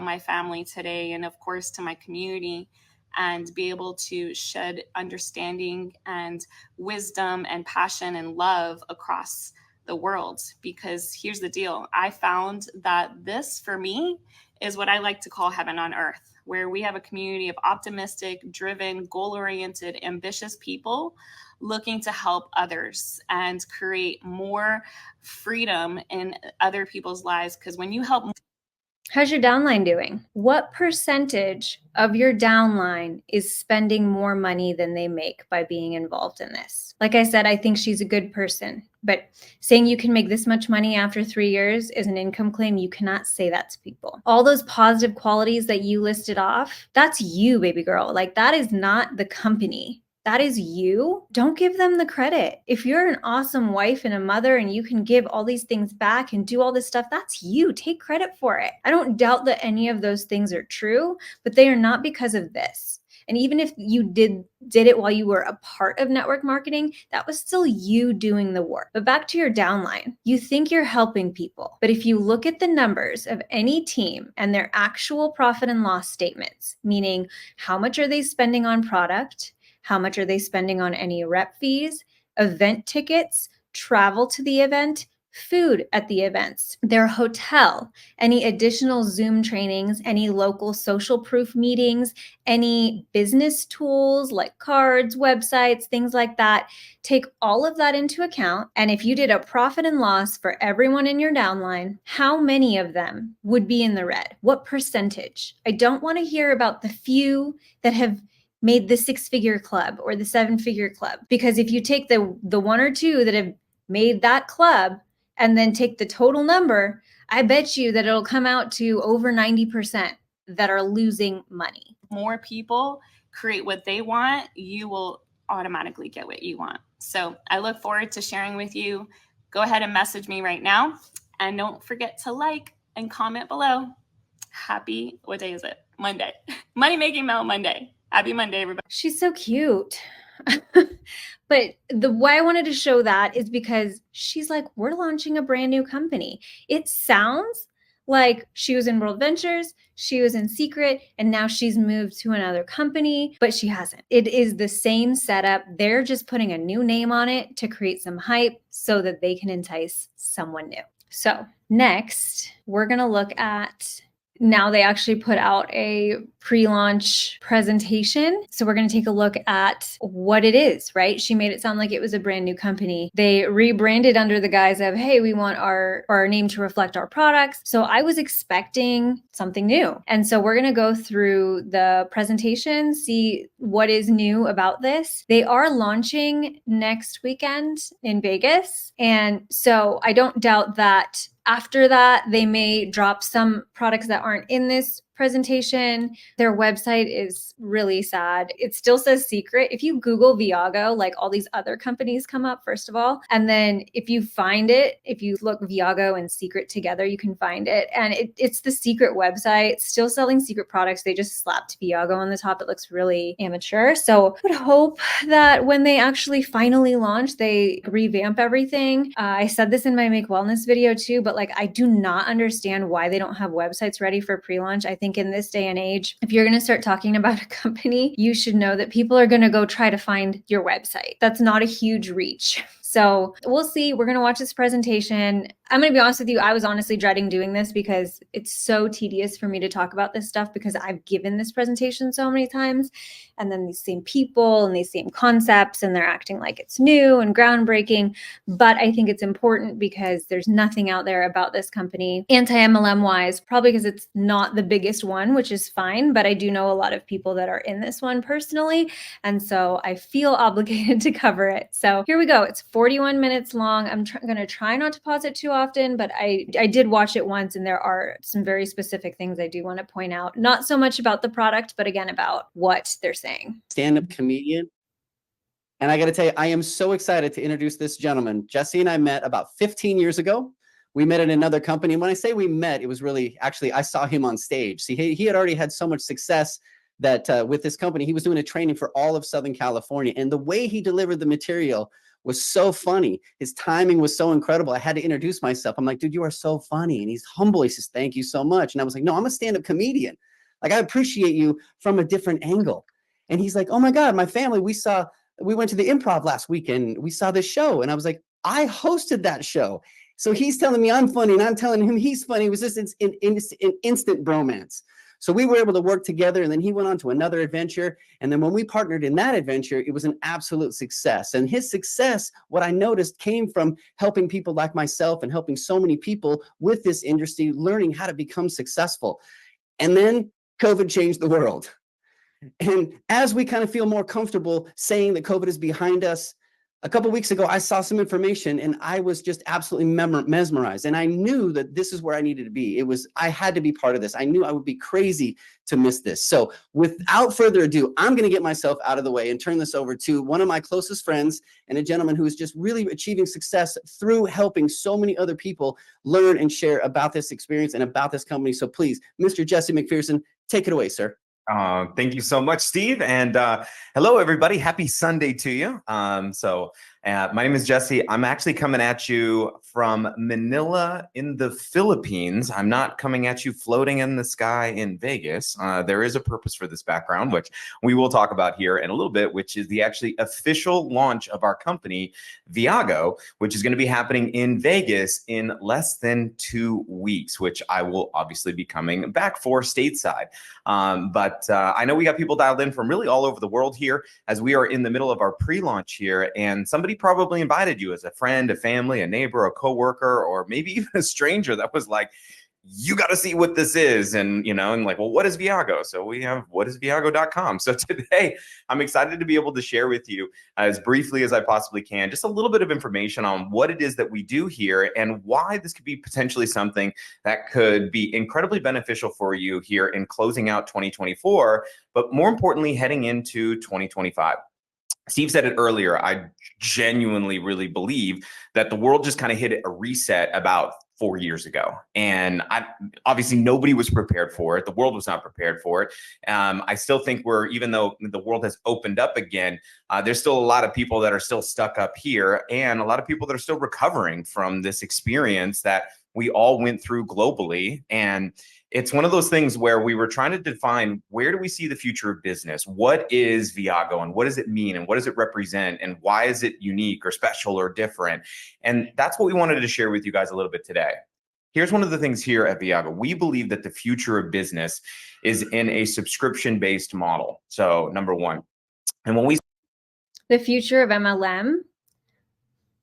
my family today, and of course to my community, and be able to shed understanding and wisdom and passion and love across the world. Because here's the deal, I found that this for me is what I like to call heaven on earth, where we have a community of optimistic, driven, goal-oriented, ambitious people looking to help others and create more freedom in other people's lives. Because when you help. How's your downline doing? What percentage of your downline is spending more money than they make by being involved in this? Like I said, I think she's a good person, but saying you can make this much money after 3 years is an income claim. You cannot say that to people. All those positive qualities that you listed off, that's you, baby girl. Like, that is not the company. That is you. Don't give them the credit. If you're an awesome wife and a mother and you can give all these things back and do all this stuff, that's you. Take credit for it. I don't doubt that any of those things are true, but they are not because of this. And even if you did it while you were a part of network marketing, that was still you doing the work. But back to your downline, you think you're helping people. But if you look at the numbers of any team and their actual profit and loss statements, meaning how much are they spending on product, how much are they spending on any rep fees, event tickets, travel to the event, food at the events, their hotel, any additional Zoom trainings, any local social proof meetings, any business tools like cards, websites, things like that. Take all of that into account. And if you did a profit and loss for everyone in your downline, how many of them would be in the red? What percentage? I don't want to hear about the few that have made the 6-figure club or the 7-figure club. Because if you take the 1 or 2 that have made that club and then take the total number, I bet you that it'll come out to over 90% that are losing money. More people create what they want, you will automatically get what you want. So I look forward to sharing with you. Go ahead and message me right now. And don't forget to like and comment below. Happy, what day is it? Monday. Money Making Mel Monday. Happy Monday, everybody. She's so cute. But why I wanted to show that is because she's like, we're launching a brand new company. It sounds like she was in World Ventures, she was in Secret, and now she's moved to another company, but she hasn't. It is the same setup. They're just putting a new name on it to create some hype so that they can entice someone new. So next, we're going to look at, now they actually put out a pre-launch presentation. So we're going to take a look at what it is, right? She made it sound like it was a brand new company. They rebranded under the guise of, hey, we want our name to reflect our products. So I was expecting something new. And so we're going to go through the presentation, see what is new about this. They are launching next weekend in Vegas. And so I don't doubt that after that, they may drop some products that aren't in this presentation. Their website is really sad. It still says Secret. If you Google Viago, like all these other companies come up, first of all. And then if you find it, if you look Viago and Secret together, you can find it. And it's the Secret website, still selling Secret products. They just slapped Viago on the top. It looks really amateur. So I would hope that when they actually finally launch, they revamp everything. I said this in my Make Wellness video too, but like I do not understand why they don't have websites ready for pre-launch. I think in this day and age, if you're going to start talking about a company, you should know that people are going to go try to find your website. That's not a huge reach. So we'll see. We're going to watch this presentation. I'm going to be honest with you. I was honestly dreading doing this because it's so tedious for me to talk about this stuff because I've given this presentation so many times. And then these same people and these same concepts, and they're acting like it's new and groundbreaking. But I think it's important because there's nothing out there about this company anti-MLM wise, probably because it's not the biggest one, which is fine. But I do know a lot of people that are in this one personally. And so I feel obligated to cover it. So here we go. It's 41 minutes long. I'm going to try not to pause it too often, but I did watch it once, and there are some very specific things I do want to point out. Not so much about the product, but again, about what they're saying. Stand-up comedian. And I got to tell you, I am so excited to introduce this gentleman. Jesse and I met about 15 years ago. We met in another company. And when I say we met, it was really, actually, I saw him on stage. See, he had already had so much success that with this company, he was doing a training for all of Southern California. And the way he delivered the material was so funny. His timing was so incredible. I had to introduce myself. I'm like, dude, you are so funny. And he's humble. He says, thank you so much. And I was like, no, I'm a stand-up comedian. Like, I appreciate you from a different angle. And he's like, oh my God, my family, we went to the Improv last weekend. We saw this show. And I was like, I hosted that show. So he's telling me I'm funny and I'm telling him he's funny. It was just an instant bromance. So we were able to work together, and then he went on to another adventure. And then when we partnered in that adventure, it was an absolute success. And his success, what I noticed, came from helping people like myself and helping so many people with this industry, learning how to become successful. And then COVID changed the world. And as we kind of feel more comfortable saying that COVID is behind us, a couple of weeks ago, I saw some information and I was just absolutely mesmerized. And I knew that this is where I needed to be. I had to be part of this. I knew I would be crazy to miss this. So without further ado, I'm going to get myself out of the way and turn this over to one of my closest friends and a gentleman who is just really achieving success through helping so many other people learn and share about this experience and about this company. So please, Mr. Jesse McPherson, take it away, sir. Thank you so much, Steve. And hello, everybody. Happy Sunday to you. My name is Jesse. I'm actually coming at you from Manila in the Philippines. I'm not coming at you floating in the sky in Vegas. There is a purpose for this background, which we will talk about here in a little bit, which is the actually official launch of our company, Viago, which is going to be happening in Vegas in less than 2 weeks, which I will obviously be coming back for stateside. But I know we got people dialed in from really all over the world here as we are in the middle of our pre-launch here, and somebody probably invited you as a friend, a family, a neighbor, a coworker, or maybe even a stranger that was like, you got to see what this is. And, and like, well, what is Viago? So we have whatisviago.com. So today I'm excited to be able to share with you as briefly as I possibly can, just a little bit of information on what it is that we do here and why this could be potentially something that could be incredibly beneficial for you here in closing out 2024, but more importantly, heading into 2025. Steve said it earlier. I genuinely really believe that the world just kind of hit a reset about 4 years ago. And obviously nobody was prepared for it. The world was not prepared for it. I still think even though the world has opened up again, there's still a lot of people that are still stuck up here and a lot of people that are still recovering from this experience that we all went through globally. And it's one of those things where we were trying to define, where do we see the future of business? What is Viago and what does it mean and what does it represent and why is it unique or special or different? And that's what we wanted to share with you guys a little bit today. Here's one of the things here at Viago. We believe that the future of business is in a subscription-based model. So number one, and when we The future of MLM?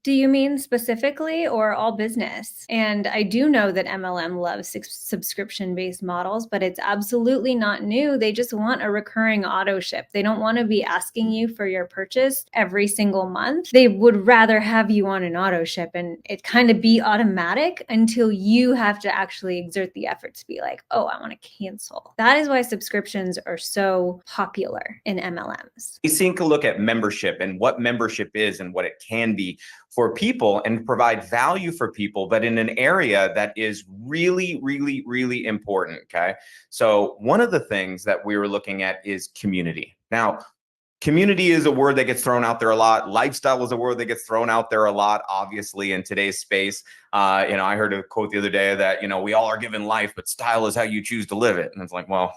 Do you mean specifically or all business? And I do know that MLM loves subscription-based models, but it's absolutely not new. They just want a recurring auto ship. They don't want to be asking you for your purchase every single month. They would rather have you on an auto ship and it kind of be automatic until you have to actually exert the effort to be like, oh, I want to cancel. That is why subscriptions are so popular in MLMs. We take a look at membership and what membership is and what it can be for people and provide value for people, but in an area that is really, really, really important, okay? So one of the things that we were looking at is community. Now, community is a word that gets thrown out there a lot. Lifestyle is a word that gets thrown out there a lot, obviously, in today's space. I heard a quote the other day that, we all are given life, but style is how you choose to live it. And it's like, well,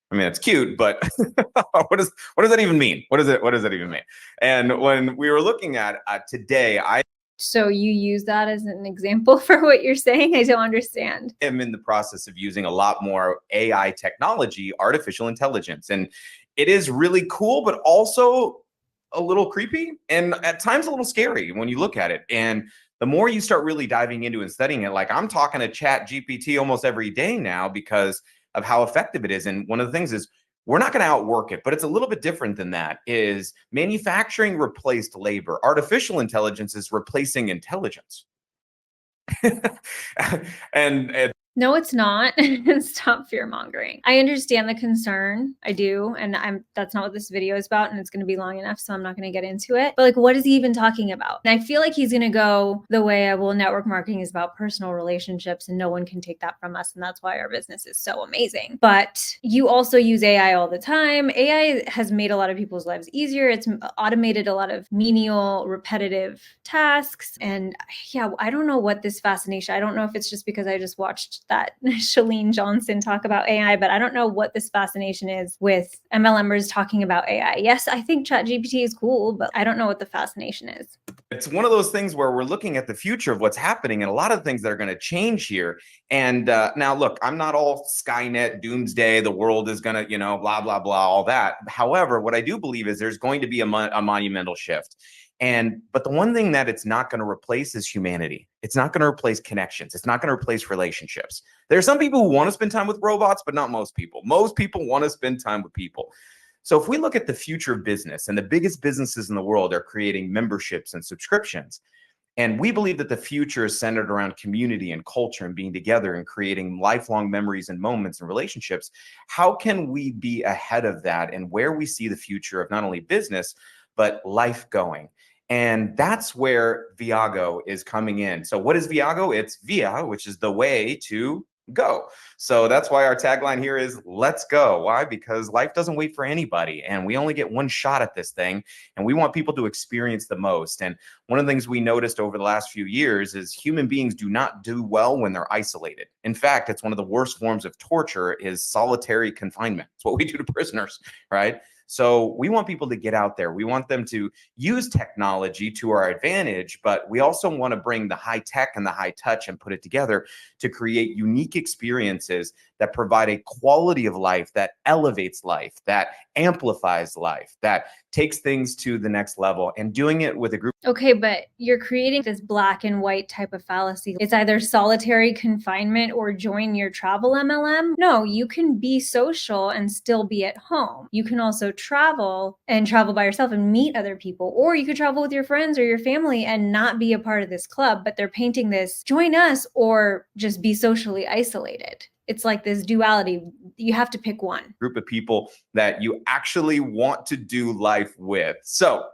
I mean, it's cute, but what does that even mean? What does that even mean? And when we were looking at today, So you use that as an example for what you're saying? I don't understand. am in the process of using a lot more AI technology, artificial intelligence, and it is really cool, but also a little creepy and at times a little scary when you look at it. And the more you start really diving into and studying it, like I'm talking to Chat GPT almost every day now because of how effective it is. And one of the things is we're not going to outwork it, but it's a little bit different than that. Is manufacturing replaced labor. Artificial intelligence is replacing intelligence. and No, it's not. Stop fear mongering. I understand the concern. I do. And that's not what this video is about. And it's going to be long enough. So I'm not going to get into it. But like, what is he even talking about? And I feel like he's going to go the way network marketing is about personal relationships and no one can take that from us. And that's why our business is so amazing. But you also use AI all the time. AI has made a lot of people's lives easier. It's automated a lot of menial, repetitive tasks. And yeah, I don't know what this fascination, I don't know if it's just because I just watched that Chalene Johnson talk about AI, but I don't know what this fascination is with MLMers talking about AI. Yes, I think ChatGPT is cool, but I don't know what the fascination is. It's one of those things where we're looking at the future of what's happening and a lot of things that are going to change here. And now, look, I'm not all Skynet, doomsday, the world is going to, blah, blah, blah, all that. However, what I do believe is there's going to be a monumental shift. But the one thing that it's not going to replace is humanity. It's not going to replace connections. It's not going to replace relationships. There are some people who want to spend time with robots, but not most people. Most people want to spend time with people. So if we look at the future of business, and the biggest businesses in the world are creating memberships and subscriptions, and we believe that the future is centered around community and culture and being together and creating lifelong memories and moments and relationships, how can we be ahead of that and where we see the future of not only business, but life going? And that's where Viago is coming in. So what is Viago? It's via, which is the way to go. So that's why our tagline here is let's go. Why? Because life doesn't wait for anybody and we only get one shot at this thing and we want people to experience the most. And one of the things we noticed over the last few years is human beings do not do well when they're isolated. In fact, it's one of the worst forms of torture is solitary confinement. It's what we do to prisoners, right? So we want people to get out there. We want them to use technology to our advantage, but we also want to bring the high tech and the high touch and put it together to create unique experiences that provide a quality of life that elevates life, that amplifies life, that takes things to the next level, and doing it with a group. Okay, but you're creating this black and white type of fallacy. It's either solitary confinement or join your travel MLM. No, you can be social and still be at home. You can also travel by yourself and meet other people, or you could travel with your friends or your family and not be a part of this club, but they're painting this join us or just be socially isolated. It's like this duality. You have to pick one. Group of people that you actually want to do life with. So,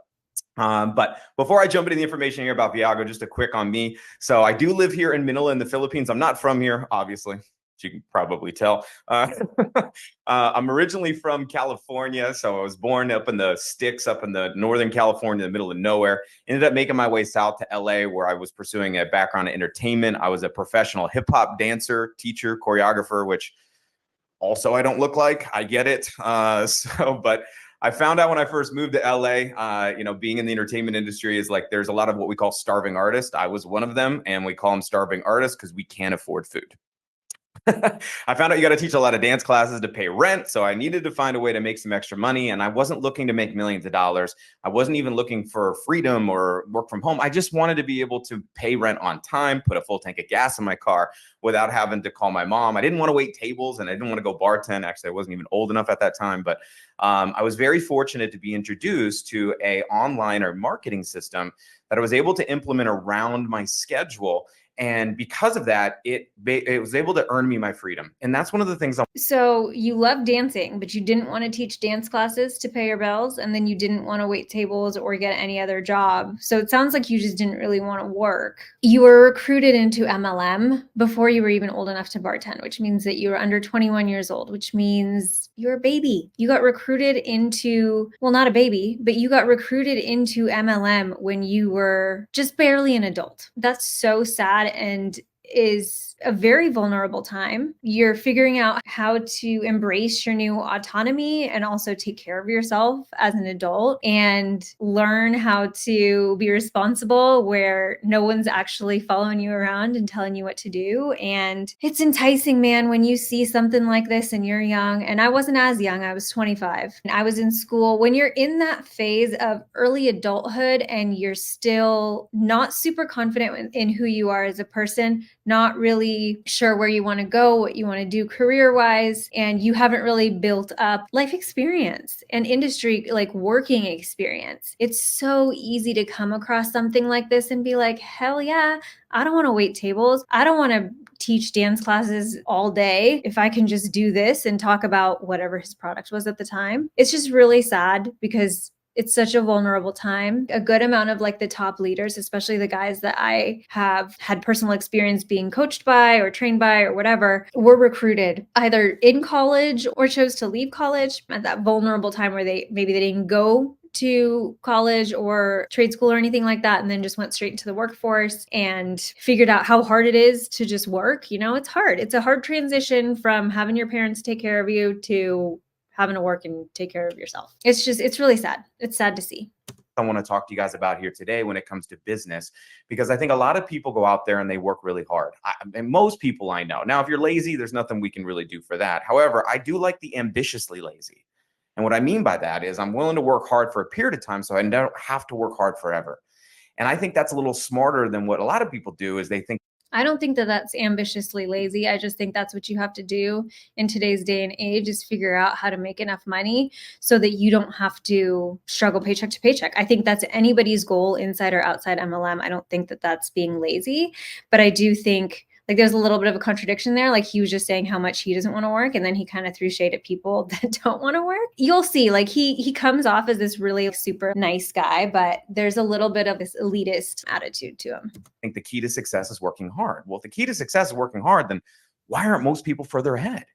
but before I jump into the information here about Viago, just a quick on me. So I do live here in Manila in the Philippines. I'm not from here, obviously, as you can probably tell. I'm originally from California. So I was born up in the sticks, up in the Northern California, in the middle of nowhere. Ended up making my way south to LA, where I was pursuing a background in entertainment. I was a professional hip hop dancer, teacher, choreographer, which also I don't look like. I get it. But I found out when I first moved to LA, being in the entertainment industry is like, there's a lot of what we call starving artists. I was one of them, and we call them starving artists because we can't afford food. I found out you got to teach a lot of dance classes to pay rent. So I needed to find a way to make some extra money. And I wasn't looking to make millions of dollars. I wasn't even looking for freedom or work from home. I just wanted to be able to pay rent on time, put a full tank of gas in my car without having to call my mom. I didn't want to wait tables, and I didn't want to go bartend. Actually, I wasn't even old enough at that time. But I was very fortunate to be introduced to an online or marketing system that I was able to implement around my schedule. And because of that, it was able to earn me my freedom. And that's one of the things. So you love dancing, but you didn't want to teach dance classes to pay your bills. And then you didn't want to wait tables or get any other job. So it sounds like you just didn't really want to work. You were recruited into MLM before you were even old enough to bartend, which means that you were under 21 years old, which means you're a baby. You got recruited into, well, not a baby, but you got recruited into MLM when you were just barely an adult. That's so sad and is a very vulnerable time. You're figuring out how to embrace your new autonomy and also take care of yourself as an adult and learn how to be responsible where no one's actually following you around and telling you what to do. And it's enticing, man, when you see something like this and you're young. And I wasn't as young, I was 25. And I was in school. When you're in that phase of early adulthood and you're still not super confident in who you are as a person, not really sure where you want to go, what you want to do career-wise, and you haven't really built up life experience and industry, like working experience. It's so easy to come across something like this and be like, hell yeah, I don't want to wait tables. I don't want to teach dance classes all day if I can just do this and talk about whatever his product was at the time. It's just really sad because it's such a vulnerable time. A good amount of like the top leaders, especially the guys that I have had personal experience being coached by or trained by or whatever, were recruited either in college or chose to leave college at that vulnerable time where they didn't go to college or trade school or anything like that, and then just went straight into the workforce and figured out how hard it is to just work. It's hard. It's a hard transition from having your parents take care of you to having to work and take care of yourself. It's really sad. It's sad to see. I want to talk to you guys about here today when it comes to business, because I think a lot of people go out there and they work really hard. And most people I know. Now, if you're lazy, there's nothing we can really do for that. However, I do like the ambitiously lazy. And what I mean by that is I'm willing to work hard for a period of time so I don't have to work hard forever. And I think that's a little smarter than what a lot of people do is they think. I don't think that that's ambitiously lazy. I just think that's what you have to do in today's day and age is figure out how to make enough money so that you don't have to struggle paycheck to paycheck. I think that's anybody's goal inside or outside MLM. I don't think that that's being lazy, but I do think like there's a little bit of a contradiction there. Like he was just saying how much he doesn't want to work. And then he kind of threw shade at people that don't want to work. You'll see, like he comes off as this really super nice guy, but there's a little bit of this elitist attitude to him. I think the key to success is working hard. Well, if the key to success is working hard, then why aren't most people further ahead?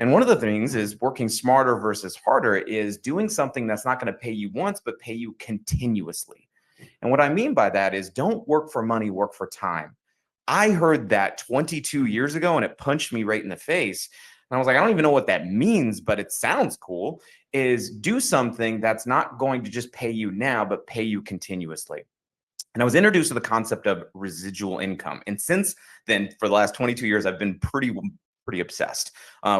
And one of the things is working smarter versus harder is doing something that's not going to pay you once, but pay you continuously. And what I mean by that is don't work for money, work for time. I heard that 22 years ago and it punched me right in the face. And I was like, I don't even know what that means, but it sounds cool. Is do something that's not going to just pay you now, but pay you continuously. And I was introduced to the concept of residual income. And since then, for the last 22 years, I've been pretty pretty obsessed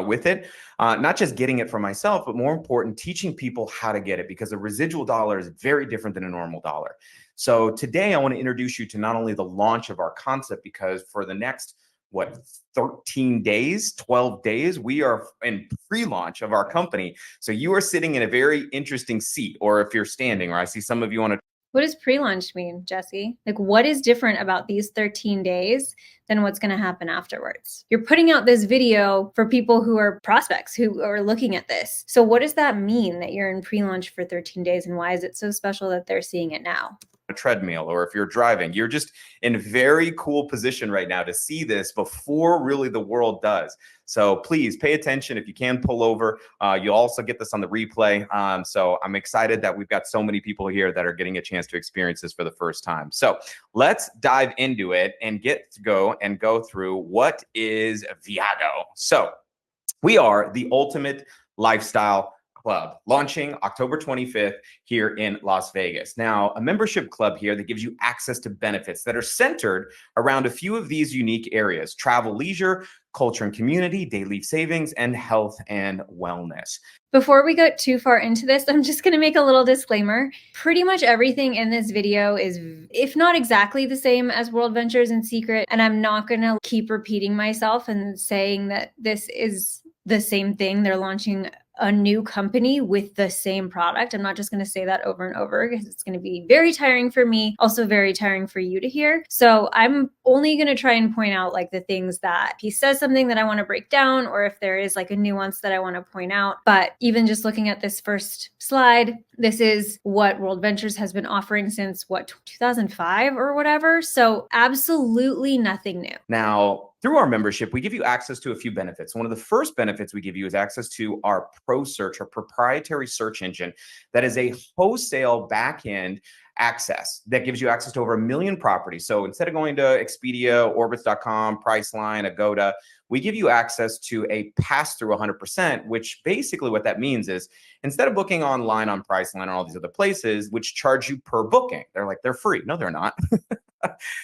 with it. Not just getting it for myself, but more important, teaching people how to get it, because a residual dollar is very different than a normal dollar. So today I want to introduce you to not only the launch of our concept, because for the next 13 days, 12 days, we are in pre-launch of our company. So you are sitting in a very interesting seat, or if you're standing, or I see some of you on a. What does pre-launch mean, Jesse? Like, what is different about these 13 days than what's going to happen afterwards? You're putting out this video for people who are prospects, who are looking at this. So what does that mean that you're in pre-launch for 13 days, and why is it so special that they're seeing it now? A treadmill, or if you're driving, you're just in a very cool position right now to see this before really the world does. So please pay attention. If you can, pull over. You'll also get this on the replay. So I'm excited that we've got so many people here that are getting a chance to experience this for the first time. So let's dive into it and go through what is Viago. So we are the ultimate lifestyle club, launching October 25th here in Las Vegas. Now, a membership club here that gives you access to benefits that are centered around a few of these unique areas: travel, leisure, culture and community, daily savings, and health and wellness. Before we go too far into this, I'm just going to make a little disclaimer. Pretty much everything in this video is, if not exactly the same as World Ventures and Secret, and I'm not going to keep repeating myself and saying that this is the same thing. They're launching a new company with the same product. I'm not just going to say that over and over, because it's going to be very tiring for me, also very tiring for you to hear. So I'm only going to try and point out like the things that he says something that I want to break down, or if there is like a nuance that I want to point out. But even just looking at this first slide, this is what World Ventures has been offering since 2005 or whatever. So absolutely nothing new. Now, through our membership, we give you access to a few benefits. One of the first benefits we give you is access to our Pro Search, our proprietary search engine that is a wholesale backend access that gives you access to over 1 million properties. So instead of going to Expedia, Orbitz.com, Priceline, Agoda, we give you access to a pass-through 100%, which basically what that means is instead of booking online on Priceline and all these other places, which charge you per booking, they're free. No, they're not.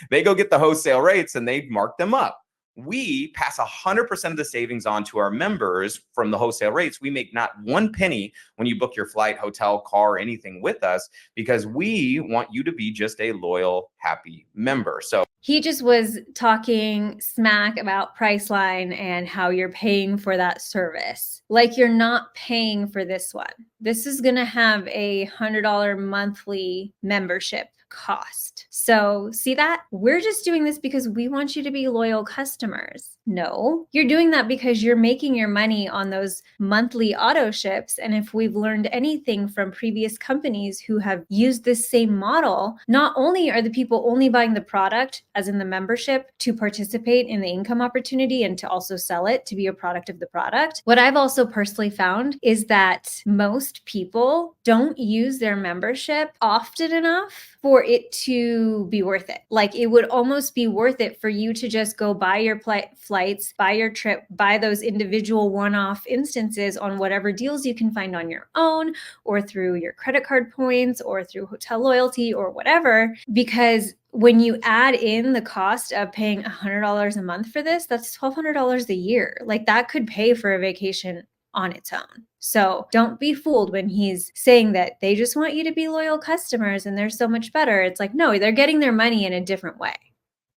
They go get the wholesale rates and they mark them up. We pass 100% of the savings on to our members from the wholesale rates. We make not one penny when you book your flight, hotel, car, anything with us, because we want you to be just a loyal, happy member. So he just was talking smack about Priceline and how you're paying for that service. Like, you're not paying for this one. This is going to have a $100 monthly membership cost. So see that? We're just doing this because we want you to be loyal customers. No, you're doing that because you're making your money on those monthly auto ships. And if we've learned anything from previous companies who have used this same model, not only are the people only buying the product, as in the membership, to participate in the income opportunity and to also sell it to be a product of the product. What I've also personally found is that most people don't use their membership often enough for it to be worth it. Like, it would almost be worth it for you to just go buy your flights, buy your trip, buy those individual one-off instances on whatever deals you can find on your own, or through your credit card points, or through hotel loyalty, or whatever. Because when you add in the cost of paying $100 a month for this, that's $1,200 a year. Like, that could pay for a vacation on its own. So don't be fooled when he's saying that they just want you to be loyal customers and they're so much better. It's like, no, they're getting their money in a different way.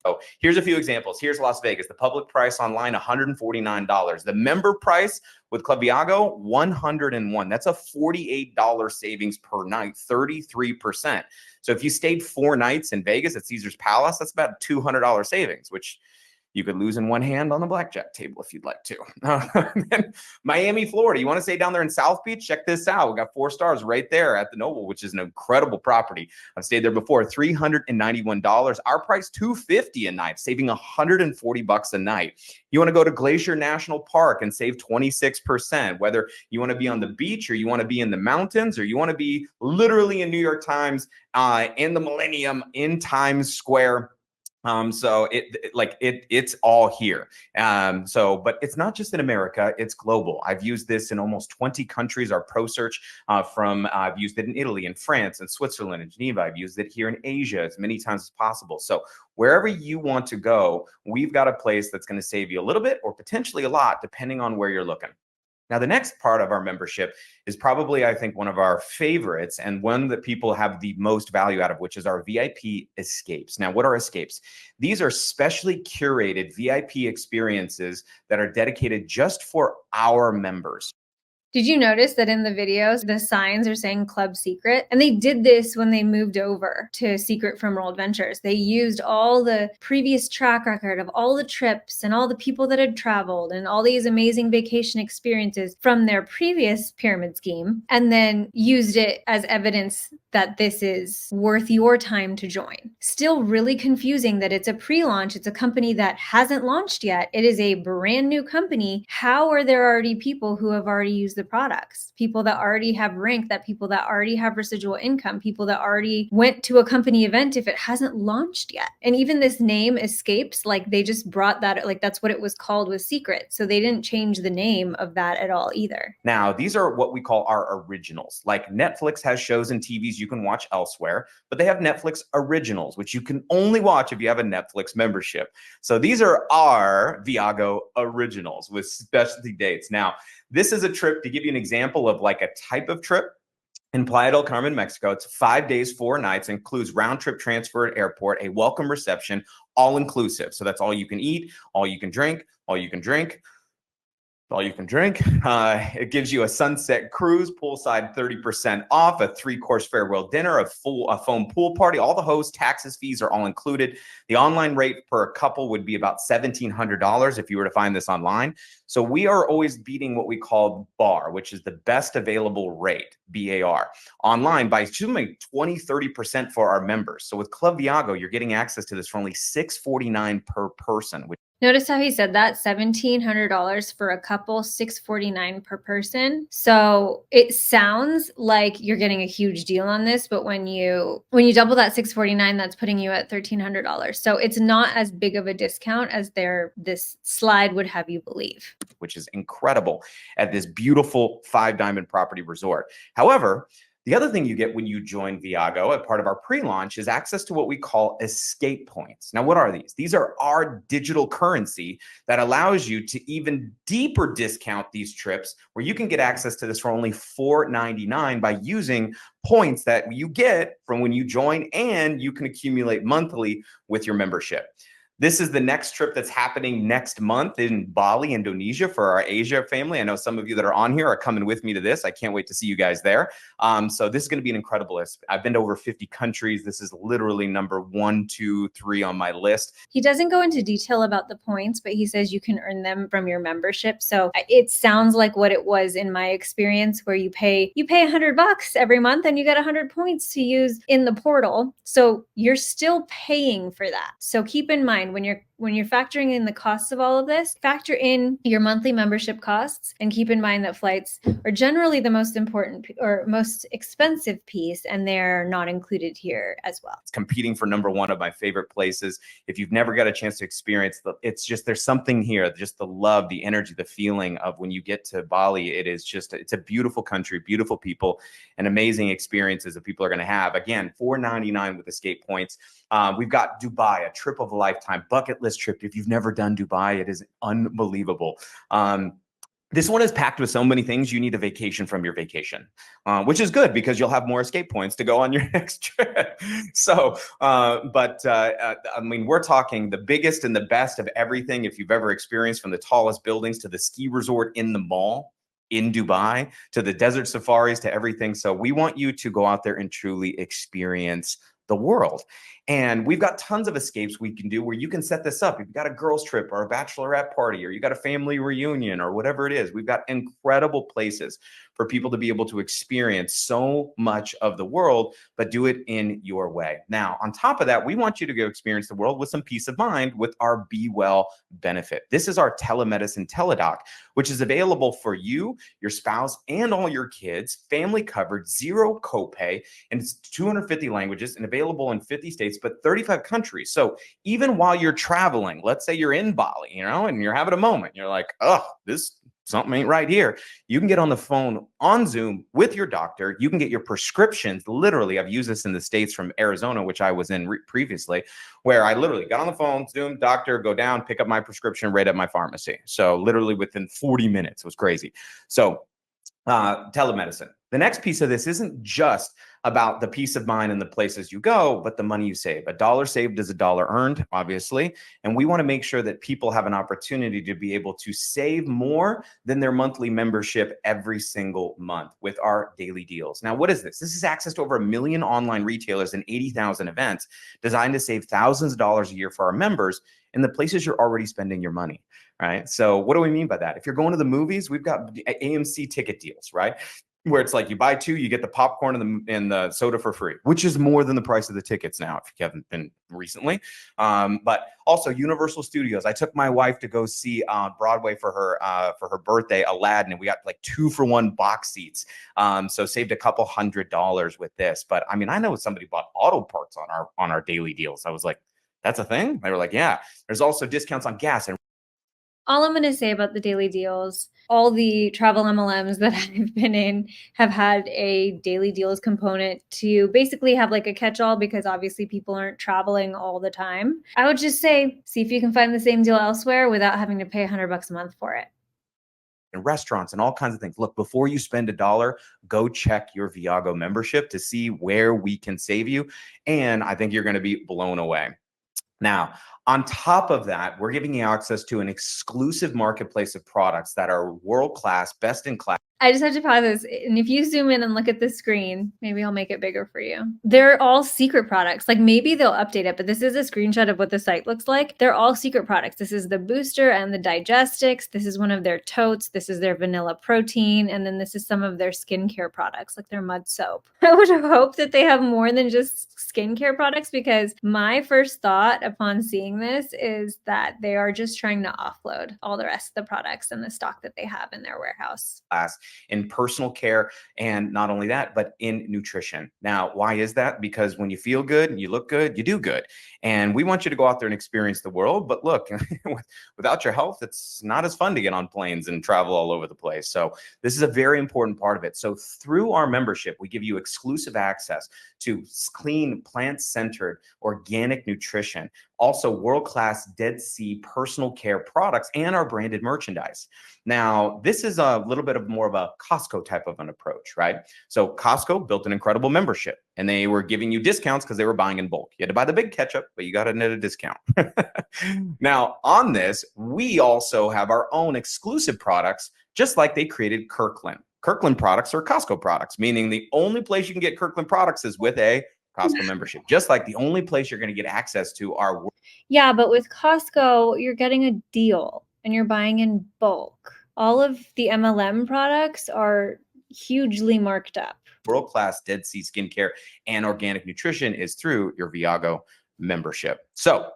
Oh, here's a few examples. Here's Las Vegas. The public price online, $149. The member price with Club Viago, $101. That's a $48 savings per night, 33%. So if you stayed 4 nights in Vegas at Caesar's Palace, that's about $200 savings, which you could lose in one hand on the blackjack table if you'd like to. Miami, Florida. You want to stay down there in South Beach? Check this out. We got 4 stars right there at the Noble, which is an incredible property. I've stayed there before. $391. Our price, $250 a night, saving $140 a night. You want to go to Glacier National Park and save 26%, whether you want to be on the beach or you want to be in the mountains or you want to be literally in New York Times in the Millennium in Times Square. So it's all here. But it's not just in America, it's global. I've used this in almost 20 countries. Our Pro Search I've used it in Italy and France and Switzerland and Geneva. I've used it here in Asia as many times as possible. So wherever you want to go, we've got a place that's going to save you a little bit or potentially a lot, depending on where you're looking. Now, the next part of our membership is probably, I think, one of our favorites and one that people have the most value out of, which is our VIP escapes. Now, what are escapes? These are specially curated VIP experiences that are dedicated just for our members. Did you notice that in the videos, the signs are saying Club Secret? And they did this when they moved over to Secret from Roll Adventures. They used all the previous track record of all the trips and all the people that had traveled and all these amazing vacation experiences from their previous pyramid scheme, and then used it as evidence that this is worth your time to join. Still really confusing that it's a pre-launch. It's a company that hasn't launched yet. It is a brand new company. How are there already people who have already used the products? People that already have rank, that people that already have residual income, people that already went to a company event if it hasn't launched yet. And even this name Escapes, like they just brought that, like that's what it was called with Secret. So they didn't change the name of that at all either. Now, these are what we call our originals. Like Netflix has shows and TVs you can watch elsewhere, but they have Netflix originals, which you can only watch if you have a Netflix membership. So these are our Viago originals with specialty dates. Now, this is a trip, to give you an example of like a type of trip. In Playa del Carmen, Mexico, it's 5 days, 4 nights, includes round trip transfer at airport, a welcome reception, all inclusive. So that's all you can eat, all you can drink, all you can drink. All you can drink. It gives you a sunset cruise, poolside 30% off, a 3-course farewell dinner, a foam pool party. All the host taxes, fees are all included. The online rate per couple would be about $1,700 if you were to find this online. So we are always beating what we call BAR, which is the best available rate, BAR, online by assuming 20-30% for our members. So with Club Viago, you're getting access to this for only $649 per person. Notice how he said that $1,700 for a couple, $649 per person. So it sounds like you're getting a huge deal on this, but when you double that $649, that's putting you at $1,300. So it's not as big of a discount as this slide would have you believe. Which is incredible at this beautiful 5-diamond property resort. However, the other thing you get when you join Viago, a part of our pre-launch, is access to what we call escape points. Now, what are these? These are our digital currency that allows you to even deeper discount these trips, where you can get access to this for only $4.99 by using points that you get from when you join, and you can accumulate monthly with your membership. This is the next trip that's happening next month in Bali, Indonesia, for our Asia family. I know some of you that are on here are coming with me to this. I can't wait to see you guys there. So this is going to be an incredible list. I've been to over 50 countries. This is literally number 1, 2, 3 on my list. He doesn't go into detail about the points, but he says you can earn them from your membership. So it sounds like what it was in my experience, where you pay $100 every month and you get 100 points to use in the portal. So you're still paying for that. So keep in mind, when you're factoring in the costs of all of this, factor in your monthly membership costs, and keep in mind that flights are generally the most important or most expensive piece, and they're not included here as well. It's competing for number 1 of my favorite places. If you've never got a chance to experience it's just, there's something here, just the love, the energy, the feeling of when you get to Bali. It's a beautiful country, beautiful people, and amazing experiences that people are going to have. Again, $4.99 with escape points. We've got Dubai, a trip of a lifetime, bucket list trip. If you've never done Dubai, it is unbelievable. This one is packed with so many things. You need a vacation from your vacation, which is good because you'll have more escape points to go on your next trip. So, I mean, we're talking the biggest and the best of everything. If you've ever experienced, from the tallest buildings to the ski resort in the mall in Dubai, to the desert safaris, to everything. So we want you to go out there and truly experience the world. And we've got tons of escapes we can do where you can set this up. If you've got a girls trip or a bachelorette party, or you got a family reunion, or whatever it is, we've got incredible places for people to be able to experience so much of the world, but do it in your way. Now, on top of that, we want you to go experience the world with some peace of mind with our Be Well benefit. This is our telemedicine teledoc, which is available for you, your spouse, and all your kids, family covered, 0 copay, and it's 250 languages and available in 50 states States, but 35 countries. So even while you're traveling, let's say you're in Bali, and you're having a moment, you're like, oh, this something ain't right here. You can get on the phone on Zoom with your doctor. You can get your prescriptions. Literally, I've used this in the States from Arizona, which I was in previously, where I literally got on the phone, Zoom, doctor, go down, pick up my prescription right at my pharmacy. So literally within 40 minutes, it was crazy. So telemedicine. The next piece of this isn't just about the peace of mind and the places you go, but the money you save. A dollar saved is a dollar earned, obviously. And we want to make sure that people have an opportunity to be able to save more than their monthly membership every single month with our daily deals. Now, what is this? This is access to over 1 million online retailers and 80,000 events designed to save thousands of dollars a year for our members in the places you're already spending your money. Right. So what do we mean by that? If you're going to the movies, we've got AMC ticket deals, right? Where it's like you buy two, you get the popcorn and the soda for free, which is more than the price of the tickets now, if you haven't been recently. But also Universal Studios. I took my wife to go see Broadway for her birthday, Aladdin, and we got like 2-for-1 box seats. So saved a couple $100 with this. But I mean, I know somebody bought auto parts on our daily deals. I was like, that's a thing? They were like, yeah. There's also discounts on gas and all I'm going to say about the daily deals, all the travel MLMs that I've been in have had a daily deals component to basically have like a catch-all, because obviously people aren't traveling all the time. I would just say, see if you can find the same deal elsewhere without having to pay $100 a month for it. and restaurants and all kinds of things. Look, before you spend a dollar, go check your Viago membership to see where we can save you. And I think you're going to be blown away. Now, on top of that, we're giving you access to an exclusive marketplace of products that are world-class, best in class. I just have to pause this. And if you zoom in and look at the screen, maybe I'll make it bigger for you. They're all secret products. Like maybe they'll update it, but this is a screenshot of what the site looks like. They're all secret products. This is the booster and the digestics. This is one of their totes. This is their vanilla protein. And then this is some of their skincare products, like their mud soap. I would hope that they have more than just skincare products, because my first thought upon seeing this is that they are just trying to offload all the rest of the products and the stock that they have in their warehouse. In personal care, and not only that, but in nutrition. Now, why is that? Because when you feel good, you look good, you do good. And we want you to go out there and experience the world. But look, without your health, it's not as fun to get on planes and travel all over the place. So this is a very important part of it. So through our membership, we give you exclusive access to clean, plant-centered, organic nutrition, also world-class Dead Sea personal care products, and our branded merchandise. Now, this is a little bit of more of a Costco type of an approach, right? So Costco built an incredible membership, and they were giving you discounts because they were buying in bulk. You had to buy the big ketchup, but you got it at a discount. Now, on this, we also have our own exclusive products, just like they created Kirkland. Kirkland products are Costco products, meaning the only place you can get Kirkland products is with a Costco membership, just like the only place you're going to get access to our. Yeah, but with Costco, you're getting a deal and you're buying in bulk. All of the MLM products are hugely marked up. World-class Dead Sea skincare and organic nutrition is through your Viago membership. So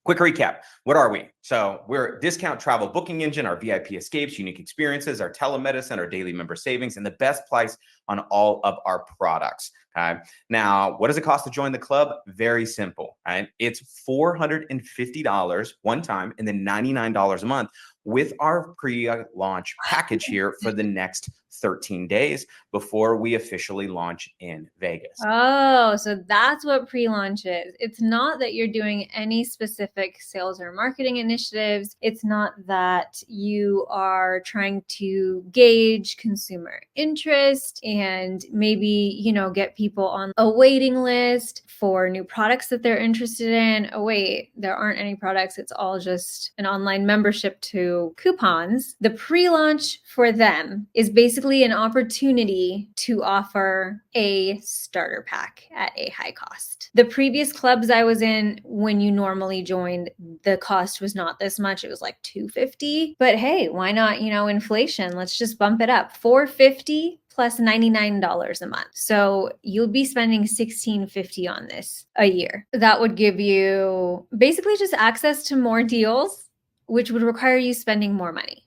quick recap. What are we? So we're a discount travel booking engine, our VIP escapes, unique experiences, our telemedicine, our daily member savings, and the best price on all of our products. Okay. Now, what does it cost to join the club? Very simple. Right? It's $450 one time and then $99 a month with our pre-launch package here for the next 13 days before we officially launch in Vegas. Oh, so that's what pre-launch is. It's not that you're doing any specific sales or marketing initiatives. It's not that you are trying to gauge consumer interest and maybe, get people on a waiting list for new products that they're interested in. Oh, wait, there aren't any products. It's all just an online membership to coupons. The pre-launch for them is basically an opportunity to offer a starter pack at a high cost. The previous clubs I was in, when you normally joined, the cost was not this much. It was like $250. But hey, why not, inflation? Let's just bump it up. $450 plus $99 a month. So you'll be spending $1,650 on this a year. That would give you basically just access to more deals, which would require you spending more money.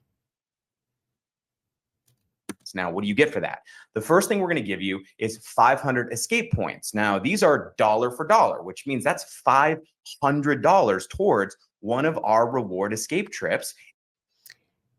points. Now, what do you get for that? The first thing we're going to give you is 500 escape points. Now, these are dollar for dollar, which means that's $500 towards one of our reward escape trips.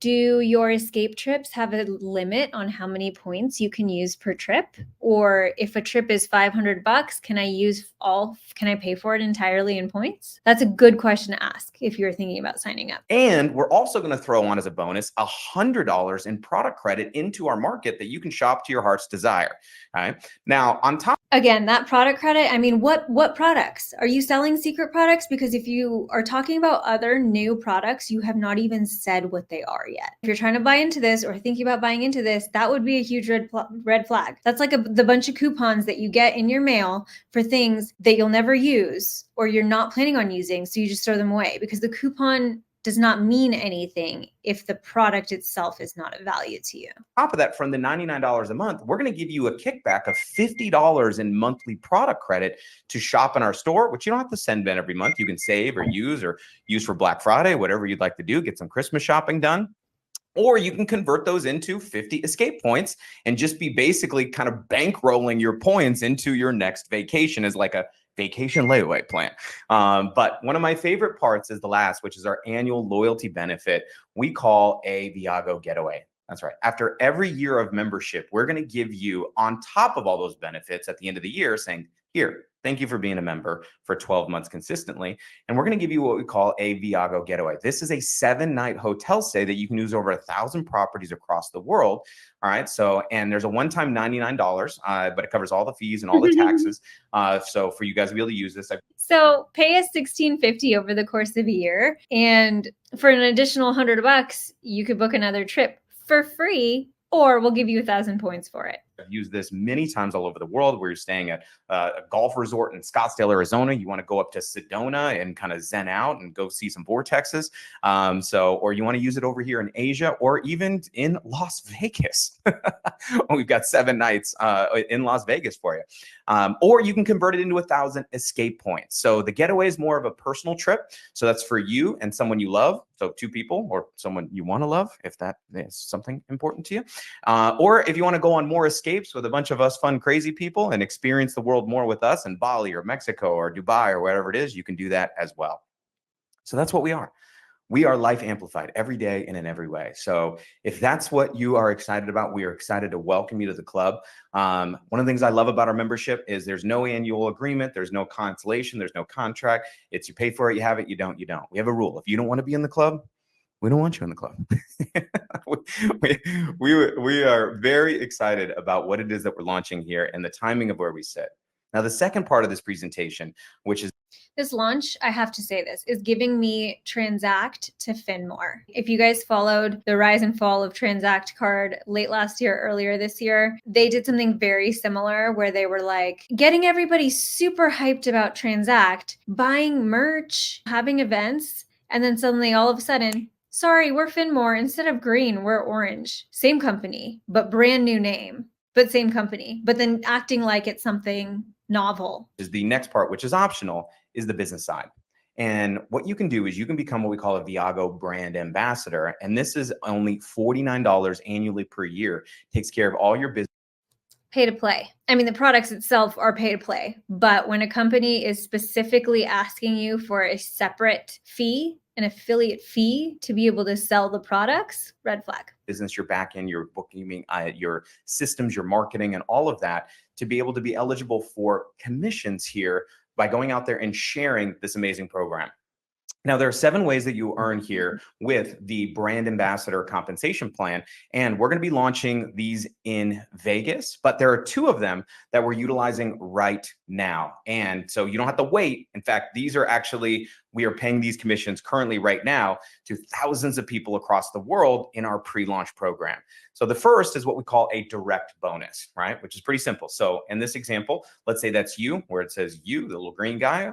Do your escape trips have a limit on how many points you can use per trip? Or if a trip is $500, can I pay for it entirely in points? That's a good question to ask if you're thinking about signing up. And we're also going to throw on as a bonus $100 in product credit into our market that you can shop to your heart's desire. All right. Now, on top. Again, that product credit, I mean, what products? Are you selling secret products? Because if you are talking about other new products, you have not even said what they are yet. If you're trying to buy into this or thinking about buying into this, that would be a huge red flag. That's like the bunch of coupons that you get in your mail for things that you'll never use or you're not planning on using, so you just throw them away because the coupon does not mean anything if the product itself is not of value to you. On top of that, from the $99 a month, we're going to give you a kickback of $50 in monthly product credit to shop in our store, which you don't have to send in every month. You can save or use for Black Friday, whatever you'd like to do, get some Christmas shopping done. Or you can convert those into 50 escape points and just be basically kind of bankrolling your points into your next vacation as like a vacation layaway plan. But one of my favorite parts is the last, which is our annual loyalty benefit we call a Viago getaway. That's right. After every year of membership, we're going to give you, on top of all those benefits at the end of the year, saying, here, thank you for being a member for 12 months consistently. And we're going to give you what we call a Viago getaway. This is a 7-night hotel stay that you can use over 1,000 properties across the world. All right. So, and there's a one-time $99, but it covers all the fees and all the taxes. So for you guys to be able to use this. So pay us $16.50 over the course of a year. And for an additional $100, you could book another trip for free, or we'll give you 1,000 points for it. I've used this many times all over the world where you're staying at a golf resort in Scottsdale, Arizona. You want to go up to Sedona and kind of zen out and go see some vortexes. Or you want to use it over here in Asia or even in Las Vegas. We've got 7 nights in Las Vegas for you. Or you can convert it into 1,000 escape points. So the getaway is more of a personal trip. So that's for you and someone you love. So 2 people or someone you want to love, if that is something important to you. Or if you want to go on more escapes with a bunch of us fun, crazy people and experience the world more with us in Bali or Mexico or Dubai or wherever it is, you can do that as well. So that's what we are. We are life amplified every day and in every way. So if that's what you are excited about, we are excited to welcome you to the club. One of the things I love about our membership is there's no annual agreement. There's no cancellation. There's no contract. It's you pay for it, you have it, you don't, you don't. We have a rule. If you don't want to be in the club, we don't want you in the club. we are very excited about what it is that we're launching here and the timing of where we sit. Now, the second part of this presentation, which is this launch, I have to say this, is giving me Transact to Finmore. If you guys followed the rise and fall of Transact card late last year, earlier this year, they did something very similar where they were like getting everybody super hyped about Transact, buying merch, having events, and then suddenly all of a sudden, sorry, we're Finmore. Instead of green, we're orange. Same company, but brand new name, but same company, but then acting like it's something novel. Is the next part, which is optional, is the business side. And what you can do is you can become what we call a Viago brand ambassador. And this is only $49 annually per year. Takes care of all your business. Pay to play. I mean, the products itself are pay to play, but when a company is specifically asking you for a separate fee, an affiliate fee to be able to sell the products, red flag. Business, your back end, your booking, your systems, your marketing, and all of that to be able to be eligible for commissions here by going out there and sharing this amazing program. Now, there are 7 ways that you earn here with the brand ambassador compensation plan, and we're going to be launching these in Vegas, but there are 2 of them that we're utilizing right now. And so you don't have to wait. In fact, these are actually, we are paying these commissions currently right now to thousands of people across the world in our pre-launch program. So the first is what we call a direct bonus, right? Which is pretty simple. So in this example, let's say that's you, where it says you, the little green guy,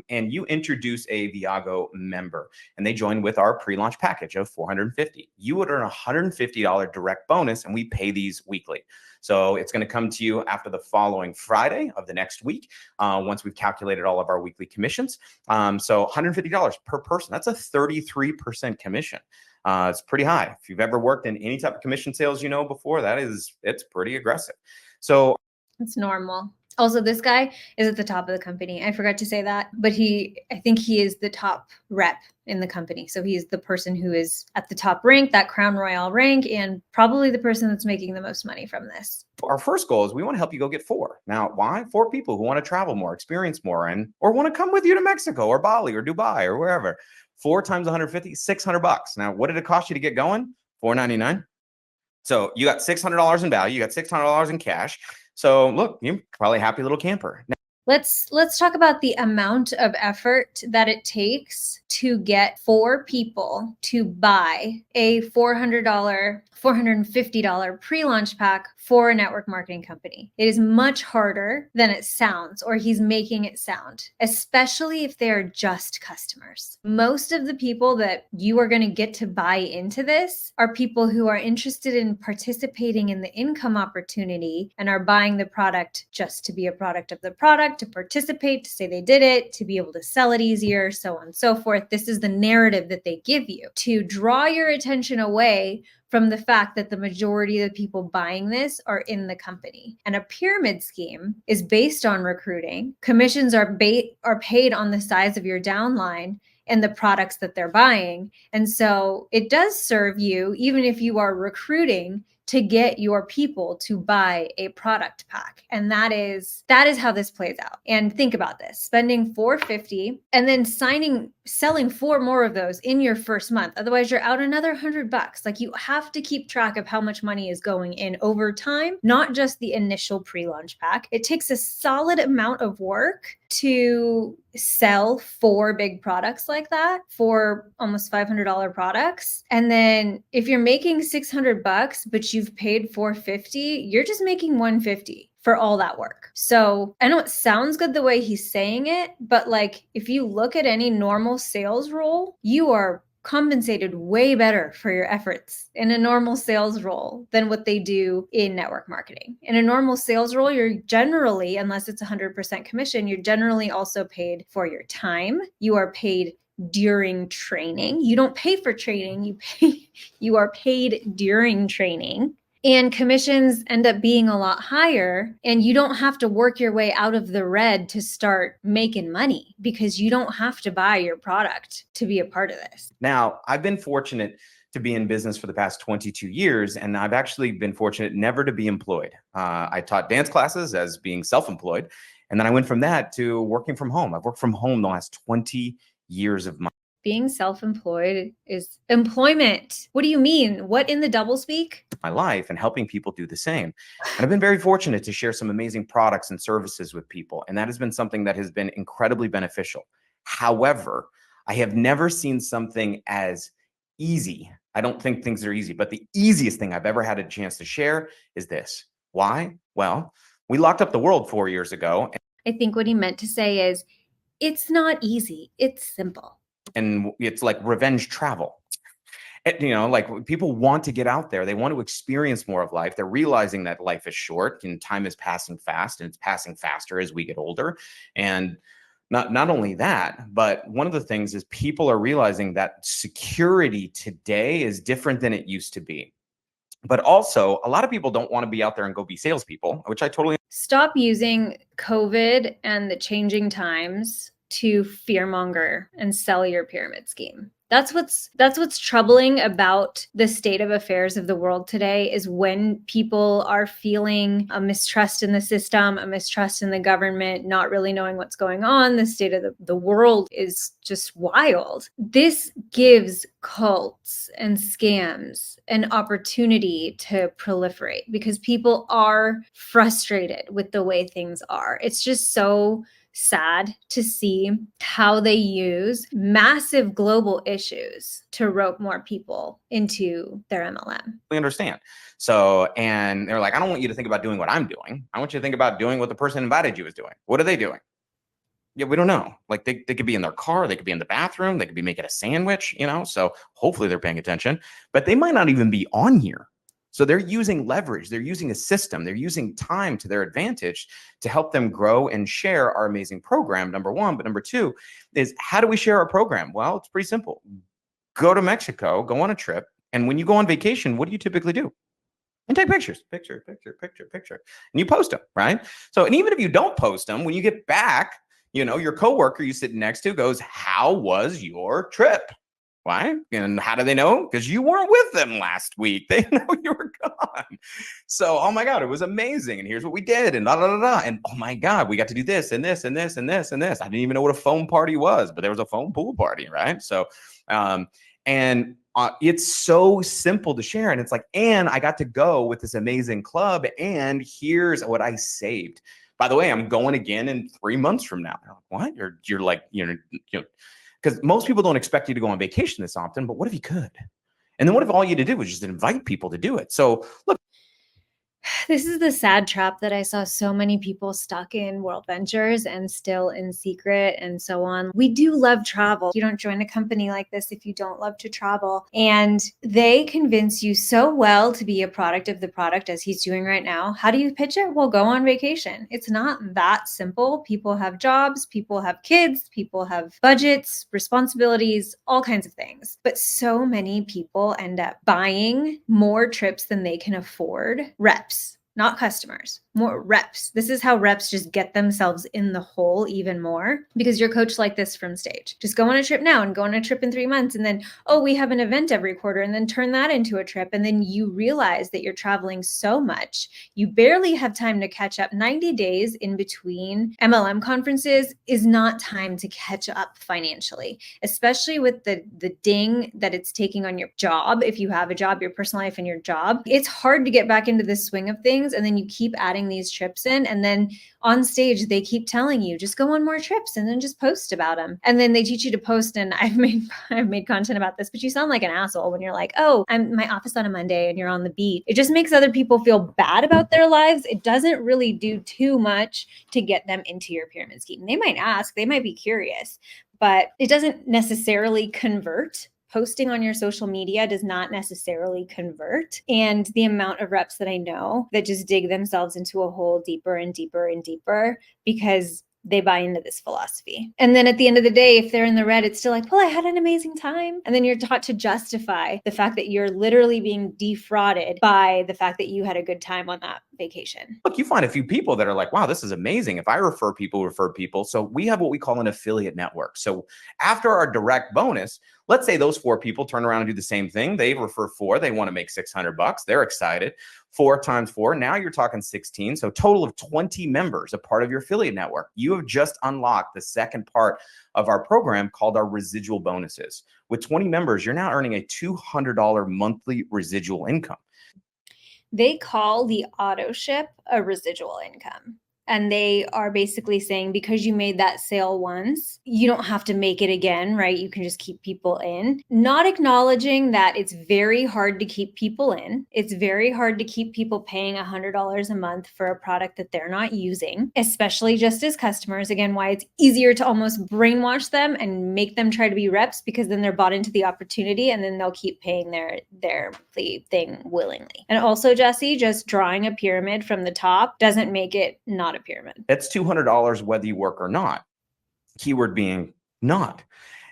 and you introduce a Viago member and they join with our pre-launch package of $450. You would earn a $150 direct bonus, and we pay these weekly. So it's going to come to you after the following Friday of the next week, once we've calculated all of our weekly commissions. So $150 per person, that's a 33% commission. It's pretty high. If you've ever worked in any type of commission sales, before, it's pretty aggressive. So It's normal. Also, this guy is at the top of the company. I forgot to say that, but I think he is the top rep in the company. So he's the person who is at the top rank, that Crown Royal rank, and probably the person that's making the most money from this. our first goal is we want to help you go get 4. Now, why? 4 people who want to travel more, experience more, or want to come with you to Mexico or Bali or Dubai or wherever. 4 times 150, $600. Now, what did it cost you to get going? $499. So you got $600 in value. You got $600 in cash. So look, you're probably a happy little camper. Let's talk about the amount of effort that it takes to get 4 people to buy a $400, $450 pre-launch pack for a network marketing company. It is much harder than it sounds, or he's making it sound, especially if they're just customers. Most of the people that you are going to get to buy into this are people who are interested in participating in the income opportunity and are buying the product just to be a product of the product, to participate, to say they did it, to be able to sell it easier, so on and so forth. This is the narrative that they give you to draw your attention away from the fact that the majority of the people buying this are in the company. And a pyramid scheme is based on recruiting. Commissions are paid on the size of your downline and the products that they're buying. And so it does serve you, even if you are recruiting, to get your people to buy a product pack. And that is how this plays out. And think about this, spending $450 and then selling 4 more of those in your first month. Otherwise you're out another $100. Like, you have to keep track of how much money is going in over time, not just the initial pre-launch pack. It takes a solid amount of work to sell 4 big products like that, for almost $500 products. And then if you're making $600, but you've paid $450, you're just making $150 for all that work. So I know it sounds good the way he's saying it, but like, if you look at any normal sales role, you are compensated way better for your efforts in a normal sales role than what they do in network marketing. In a normal sales role, you're generally, unless it's 100% commission, you're generally also paid for your time. You are paid during training. You don't pay for training, you are paid during training. And commissions end up being a lot higher, and you don't have to work your way out of the red to start making money, because you don't have to buy your product to be a part of this. Now, I've been fortunate to be in business for the past 22 years, and I've actually been fortunate never to be employed. I taught dance classes as being self-employed, and then I went from that to working from home. I've worked from home the last 20 years of my Being self-employed is employment. What do you mean? What in the doublespeak? my life, and helping people do the same. And I've been very fortunate to share some amazing products and services with people. And that has been something that has been incredibly beneficial. However, I have never seen something as easy. I don't think things are easy, but the easiest thing I've ever had a chance to share is this. Why? Well, we locked up the world 4 years ago. I think what he meant to say is, it's not easy, it's simple. And it's like revenge travel. Like, people want to get out there. They want to experience more of life. They're realizing that life is short and time is passing fast, and it's passing faster as we get older. And not only that, but one of the things is people are realizing that security today is different than it used to be. But also, a lot of people don't want to be out there and go be salespeople, which I totally. Stop using COVID and the changing times to fearmonger and sell your pyramid scheme. That's what's troubling about the state of affairs of the world today, is when people are feeling a mistrust in the system, a mistrust in the government, not really knowing what's going on. The state of the world is just wild. This gives cults and scams an opportunity to proliferate, because people are frustrated with the way things are. It's just so sad to see how they use massive global issues to rope more people into their MLM. We understand. So, and they're like, I don't want you to think about doing what I'm doing. I want you to think about doing what the person invited you is doing. What are they doing? Yeah, we don't know. Like, they could be in their car, they could be in the bathroom, they could be making a sandwich, so hopefully they're paying attention, but they might not even be on here. So they're using leverage, they're using a system, they're using time to their advantage to help them grow and share our amazing program, number one. But number two is, how do we share our program? Well, it's pretty simple. go to Mexico, go on a trip. And when you go on vacation, what do you typically do? And take pictures, picture. And you post them, right? So, and even if you don't post them, when you get back, your coworker you sit next to goes, how was your trip? Why? And how do they know? Because you weren't with them last week. They know you were gone. So, oh my God, it was amazing. And here's what we did. And And oh my God, we got to do this and this and this and this and this. I didn't even know what a foam party was, but there was a foam pool party, right? So, it's so simple to share. And it's like, and I got to go with this amazing club. And here's what I saved. By the way, I'm going again in 3 months from now. They're like, what? You're like, because most people don't expect you to go on vacation this often, but what if you could? And then what if all you had to do was just invite people to do it? So look. This is the sad trap that I saw so many people stuck in World Ventures and still in secret and so on. We do love travel. You don't join a company like this if you don't love to travel. And they convince you so well to be a product of the product as he's doing right now. How do you pitch it? Well, go on vacation. It's not that simple. People have jobs, people have kids, people have budgets, responsibilities, all kinds of things. But so many people end up buying more trips than they can afford. Reps. Not customers, more reps. This is how reps just get themselves in the hole even more, because your coach like this from stage. Just go on a trip now and go on a trip in 3 months. And then, oh, we have an event every quarter, and then turn that into a trip. And then you realize that you're traveling so much, you barely have time to catch up. 90 days in between MLM conferences is not time to catch up financially, especially with the ding that it's taking on your job. If you have a job, your personal life and your job, it's hard to get back into the swing of things. And then you keep adding these trips in, and then on stage they keep telling you just go on more trips and then just post about them. And then they teach you to post, and I've made content about this, but you sound like an asshole when you're like, oh, I'm in my office on a Monday and you're on the beat. It just makes other people feel bad about their lives. It doesn't really do too much to get them into your pyramid scheme. They might ask, they might be curious, but it doesn't necessarily convert. Posting on your social media does not necessarily convert. And the amount of reps that I know that just dig themselves into a hole deeper and deeper and deeper because they buy into this philosophy. And then at the end of the day, if they're in the red, it's still like, well, I had an amazing time. And then you're taught to justify the fact that you're literally being defrauded by the fact that you had a good time on that vacation. Look, you find a few people that are like, wow, this is amazing. If I refer people. So we have what we call an affiliate network. So after our direct bonus, let's say those 4 people turn around and do the same thing. They refer 4. They want to make $600. They're excited. 4 times 4. Now you're talking 16. So total of 20 members, a part of your affiliate network. You have just unlocked the second part of our program called our residual bonuses. With 20 members, you're now earning a $200 monthly residual income. They call the auto ship a residual income. And they are basically saying, because you made that sale once, you don't have to make it again, right? You can just keep people in. Not acknowledging that it's very hard to keep people in. It's very hard to keep people paying $100 a month for a product that they're not using, especially just as customers. Again, why it's easier to almost brainwash them and make them try to be reps, because then they're bought into the opportunity and then they'll keep paying their monthly thing willingly. And also, Jesse, just drawing a pyramid from the top doesn't make it not a pyramid. That's $200 whether you work or not. Keyword being not.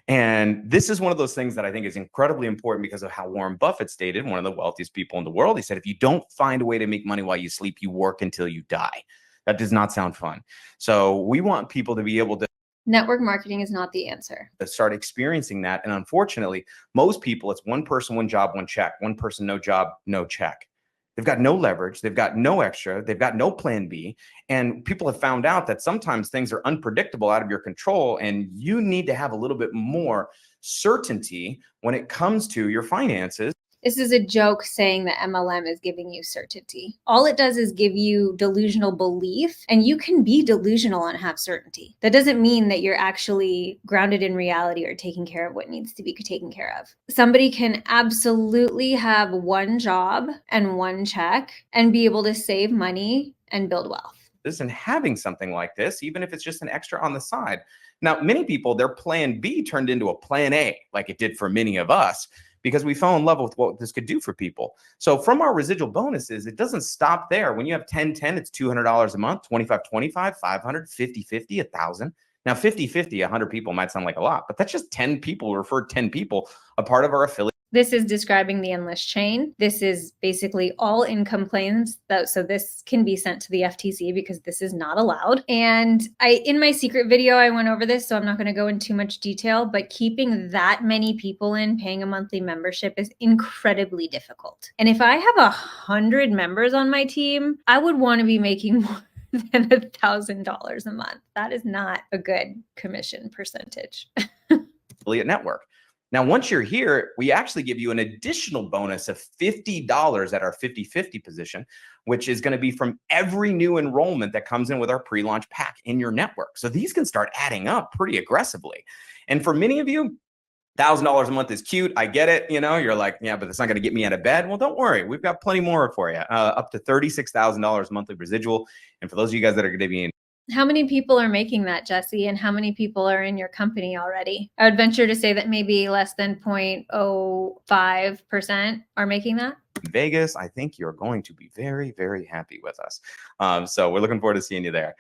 And this is one of those things that I think is incredibly important because of how Warren Buffett stated, one of the wealthiest people in the world. He said, if you don't find a way to make money while you sleep, you work until you die. That does not sound fun. So we want people to be able to. Network marketing is not the answer. Start experiencing that. And unfortunately, most people, it's one person, one job, one check. One person, no job, no check. They've got no leverage. They've got no extra. They've got no plan B. And people have found out that sometimes things are unpredictable, out of your control. And you need to have a little bit more certainty when it comes to your finances. This is a joke saying that MLM is giving you certainty. All it does is give you delusional belief, and you can be delusional and have certainty. That doesn't mean that you're actually grounded in reality or taking care of what needs to be taken care of. Somebody can absolutely have one job and one check and be able to save money and build wealth. And having something like this, even if it's just an extra on the side. Now, many people, their plan B turned into a plan A, like it did for many of us, because we fell in love with what this could do for people. So from our residual bonuses, it doesn't stop there. When you have 10-10, it's $200 a month, 25-25, 500, 50-50, 1,000. Now, 50-50, 100 people might sound like a lot, but that's just 10 people referred 10 people, a part of our affiliate. This is describing the endless chain. This is basically all income claims. So this can be sent to the FTC because this is not allowed. And in my secret video, I went over this, so I'm not going to go into too much detail, but keeping that many people in paying a monthly membership is incredibly difficult. And if I have 100 members on my team, I would want to be making more than $1,000 a month. That is not a good commission percentage. Affiliate network. Now, once you're here, we actually give you an additional bonus of $50 at our 50-50 position, which is going to be from every new enrollment that comes in with our pre-launch pack in your network. So these can start adding up pretty aggressively. And for many of you, $1,000 a month is cute. I get it. You're like, yeah, but it's not going to get me out of bed. Well, don't worry. We've got plenty more for you, up to $36,000 monthly residual. And for those of you guys that are going to be in. How many people are making that, Jesse? And how many people are in your company already? I would venture to say that maybe less than 0.05% are making that. Vegas, I think you're going to be very, very happy with us. So we're looking forward to seeing you there.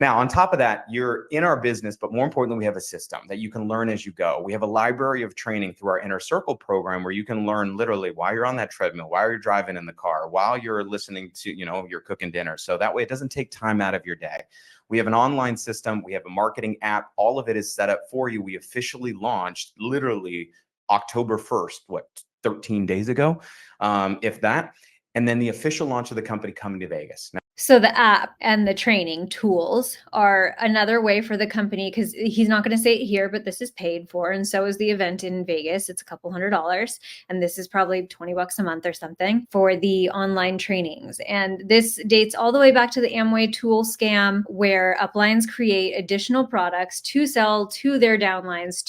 Now, on top of that, you're in our business, but more importantly, we have a system that you can learn as you go. We have a library of training through our Inner Circle program where you can learn literally while you're on that treadmill, while you're driving in the car, while you're listening to, you're cooking dinner. So that way it doesn't take time out of your day. We have an online system. We have a marketing app. All of it is set up for you. We officially launched literally October 1st, 13 days ago, if that. And then the official launch of the company coming to Vegas. Now, so the app and the training tools are another way for the company, because he's not going to say it here, but this is paid for. And so is the event in Vegas. It's a couple $100. And this is probably $20 a month or something for the online trainings. And this dates all the way back to the Amway tool scam, where uplines create additional products to sell to their downlines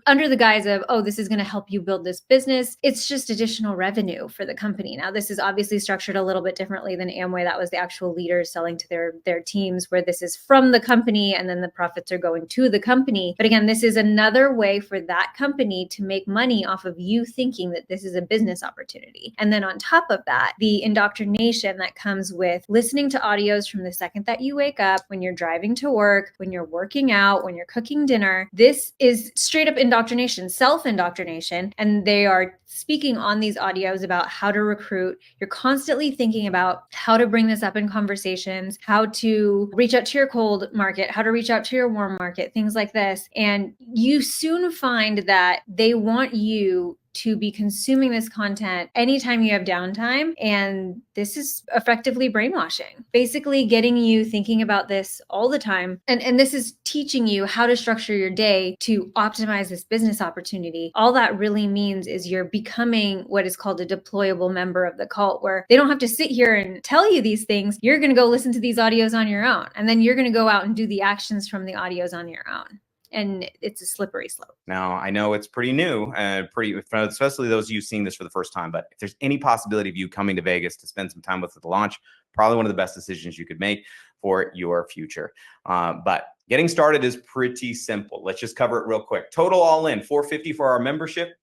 under the guise of, oh, this is going to help you build this business. It's just additional revenue for the company. Now, this is obviously structured a little bit differently than Amway. That was the actual leaders selling to their teams, where this is from the company and then the profits are going to the company. But again, this is another way for that company to make money off of you thinking that this is a business opportunity. And then on top of that, the indoctrination that comes with listening to audios from the second that you wake up, when you're driving to work, when you're working out, when you're cooking dinner. This is straight up indoctrination, self-indoctrination. And they are speaking on these audios about how to recruit. You're constantly thinking about how to bring this up in conversations, how to reach out to your cold market, how to reach out to your warm market, things like this. And you soon find that they want you to be consuming this content anytime you have downtime. And this is effectively brainwashing, basically getting you thinking about this all the time. And this is teaching you how to structure your day to optimize this business opportunity. All that really means is you're becoming what is called a deployable member of the cult, where they don't have to sit here and tell you these things. You're going to go listen to these audios on your own. And then you're going to go out and do the actions from the audios on your own. And it's a slippery slope. Now, I know it's pretty new, especially those of you seeing this for the first time, but if there's any possibility of you coming to Vegas to spend some time with us at the launch, probably one of the best decisions you could make for your future. But getting started is pretty simple. Let's just cover it real quick. Total all in, $450 for our membership,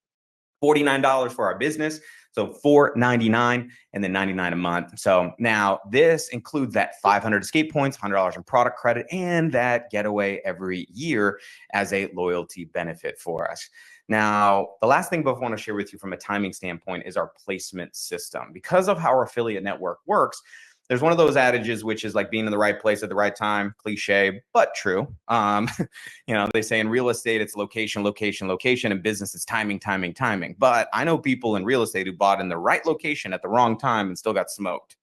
$49 for our business. So $499 and then $99 a month. So now this includes that 500 escape points, $100 in product credit, and that getaway every year as a loyalty benefit for us. Now, the last thing I want to share with you from a timing standpoint is our placement system. Because of how our affiliate network works, there's one of those adages, which is like being in the right place at the right time, cliche, but true. They say in real estate, it's location, location, location. In business, it's timing, timing, timing. But I know people in real estate who bought in the right location at the wrong time and still got smoked.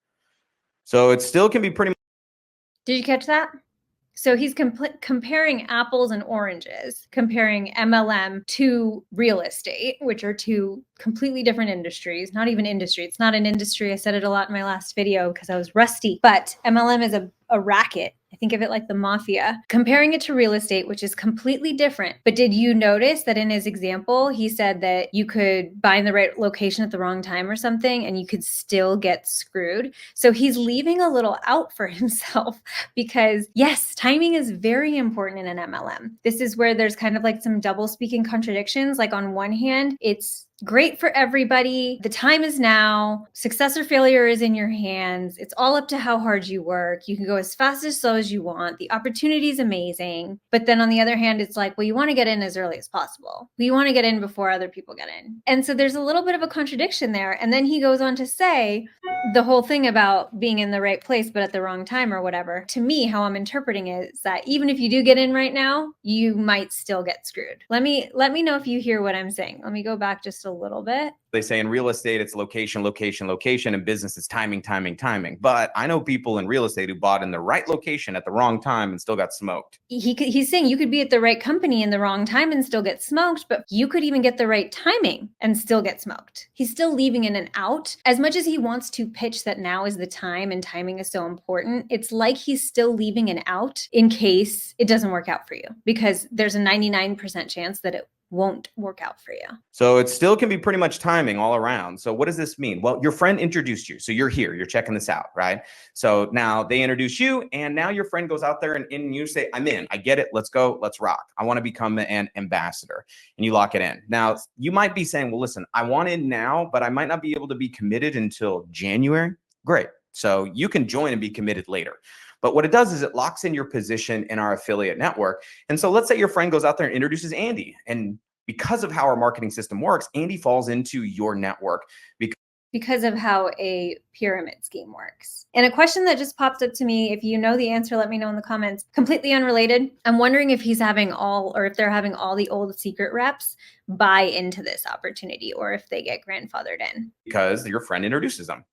So it still can be pretty. Did you catch that? So he's comparing apples and oranges, comparing MLM to real estate, which are two completely different industries. Not even industry. It's not an industry. I said it a lot in my last video because I was rusty. But MLM is a racket. I think of it like the mafia, comparing it to real estate, which is completely different. But did you notice that in his example, he said that you could buy in the right location at the wrong time or something, and you could still get screwed? So he's leaving a little out for himself because yes, timing is very important in an MLM. This is where there's kind of like some double speaking contradictions. Like on one hand, it's great for everybody. The time is now. Success or failure is in your hands. It's all up to how hard you work. You can go as fast as slow as you want. The opportunity is amazing. But then on the other hand, it's like, well, you want to get in as early as possible. You want to get in before other people get in. And so there's a little bit of a contradiction there. And then he goes on to say the whole thing about being in the right place, but at the wrong time or whatever. To me, how I'm interpreting it is that even if you do get in right now, you might still get screwed. Let me know if you hear what I'm saying. Let me go back just a little bit. They say in real estate, it's location, location, location. In business, it's timing, timing, timing. But I know people in real estate who bought in the right location at the wrong time and still got smoked. He's saying you could be at the right company in the wrong time and still get smoked, but you could even get the right timing and still get smoked. He's still leaving in an out. As much as he wants to pitch that now is the time and timing is so important, it's like he's still leaving an out in case it doesn't work out for you, because there's a 99% chance that it won't work out for you. So it still can be pretty much timing all around. So what does this mean? Well, your friend introduced you. So you're here, you're checking this out, right? So now they introduce you, and now your friend goes out there and you say, I'm in, I get it. Let's go. Let's rock. I want to become an ambassador, and you lock it in. Now you might be saying, well, listen, I want in now, but I might not be able to be committed until January. Great. So you can join and be committed later. But what it does is it locks in your position in our affiliate network. And so let's say your friend goes out there and introduces Andy. And because of how our marketing system works, Andy falls into your network because of how a pyramid scheme works. And a question that just popped up to me, if you know the answer, let me know in the comments. Completely unrelated. I'm wondering if he's having if they're having all the old secret reps buy into this opportunity, or if they get grandfathered in. Because your friend introduces them.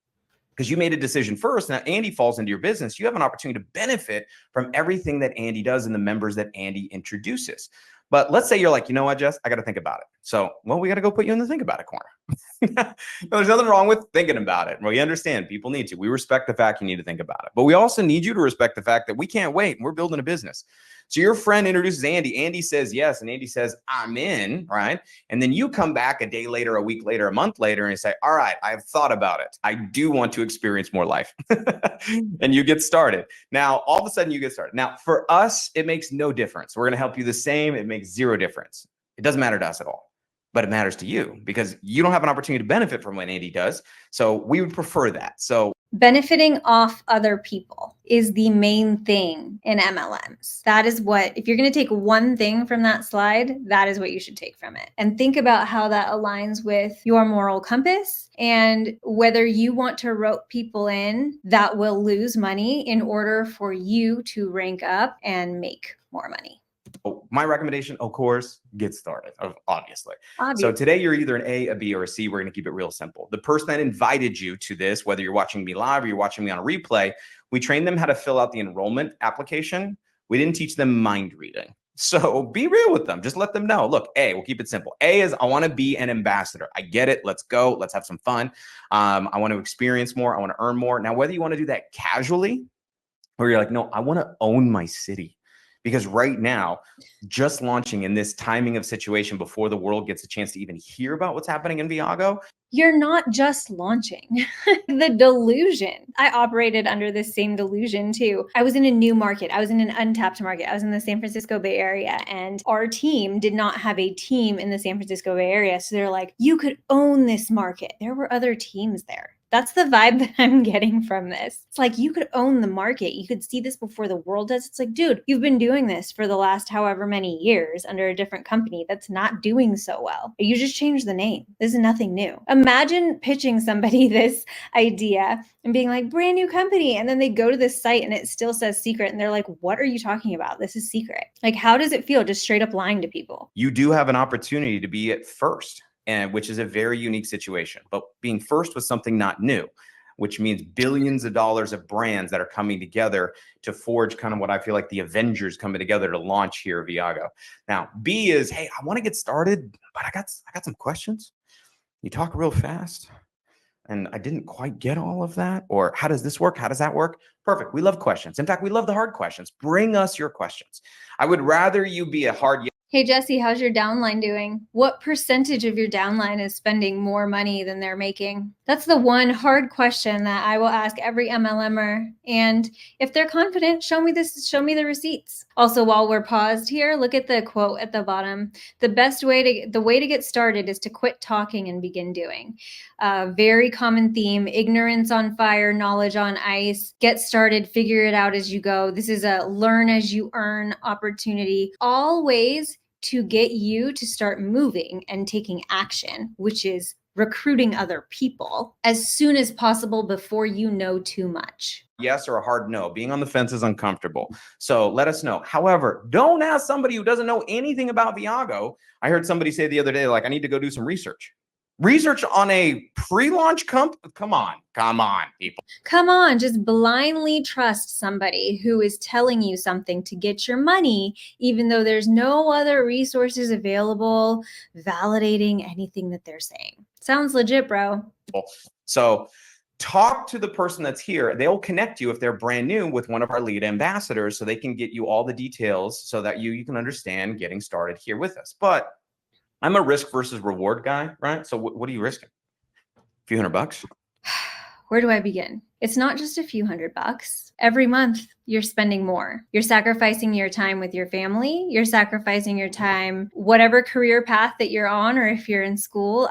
Because you made a decision first. Now Andy falls into your business. You have an opportunity to benefit from everything that Andy does and the members that Andy introduces. But let's say you're like, you know what, Jess, I got to think about it. So, well, we got to go put you in the think about it corner. No, there's nothing wrong with thinking about it. We understand people need to. We respect the fact you need to think about it. But we also need you to respect the fact that we can't wait and we're building a business. So your friend introduces Andy. Andy says yes. And Andy says, I'm in, right? And then you come back a day later, a week later, a month later, and you say, all right, I've thought about it. I do want to experience more life. And you get started. Now, all of a sudden you get started. Now, for us, it makes no difference. We're going to help you the same. It makes zero difference. It doesn't matter to us at all. But it matters to you because you don't have an opportunity to benefit from what Andy does. So we would prefer that. So benefiting off other people is the main thing in MLMs. That is what, if you're going to take one thing from that slide, that is what you should take from it. And think about how that aligns with your moral compass and whether you want to rope people in that will lose money in order for you to rank up and make more money. My recommendation, of course, get started, obviously. So today you're either an A, a B, or a C. We're going to keep it real simple. The person that invited you to this, whether you're watching me live or you're watching me on a replay, we trained them how to fill out the enrollment application. We didn't teach them mind reading. So be real with them. Just let them know. Look, A, we'll keep it simple. A is I want to be an ambassador. I get it. Let's go. Let's have some fun. I want to experience more. I want to earn more. Now, whether you want to do that casually or you're like, no, I want to own my city. Because right now, just launching in this timing of situation before the world gets a chance to even hear about what's happening in Viago. You're not just launching. The delusion. I operated under this same delusion too. I was in a new market. I was in an untapped market. I was in the San Francisco Bay Area, and our team did not have a team in the San Francisco Bay Area. So they're like, you could own this market. There were other teams there. That's the vibe that I'm getting from this. It's like you could own the market. You could see this before the world does. It's like, dude, you've been doing this for the last however many years under a different company that's not doing so well. You just changed the name. This is nothing new. Imagine pitching somebody this idea and being like, brand new company. And then they go to this site and it still says secret. And they're like, what are you talking about? This is secret. Like, how does it feel just straight up lying to people? You do have an opportunity to be at first. And which is a very unique situation. But being first was something not new, which means billions of dollars of brands that are coming together to forge kind of what I feel like the Avengers coming together to launch here at Viago. Now, B is, hey, I want to get started, but I got some questions. You talk real fast. And I didn't quite get all of that. Or how does this work? How does that work? Perfect. We love questions. In fact, we love the hard questions. Bring us your questions. I would rather you be a hard yes Hey, Jesse, how's your downline doing? What percentage of your downline is spending more money than they're making? That's the one hard question that I will ask every MLMer. And if they're confident, show me the receipts. Also, while we're paused here, look at the quote at the bottom. The way to get started is to quit talking and begin doing. Very common theme, ignorance on fire, knowledge on ice. Get started, figure it out as you go. This is a learn as you earn opportunity. All ways to get you to start moving and taking action, which is recruiting other people as soon as possible before you know too much. Yes or a hard no. Being on the fence is uncomfortable. So let us know. However, don't ask somebody who doesn't know anything about Viago. I heard somebody say the other day, like, I need to go do some research. Research on a pre-launch company? Come on, people. Come on, just blindly trust somebody who is telling you something to get your money, even though there's no other resources available validating anything that they're saying. Sounds legit, bro. So talk to the person that's here. They'll connect you if they're brand new with one of our lead ambassadors so they can get you all the details so that you can understand getting started here with us. But I'm a risk versus reward guy, right? So what are you risking? A few $100? Where do I begin? It's not just a few $100. Every month you're spending more. You're sacrificing your time with your family. You're sacrificing your time, whatever career path that you're on, or if you're in school.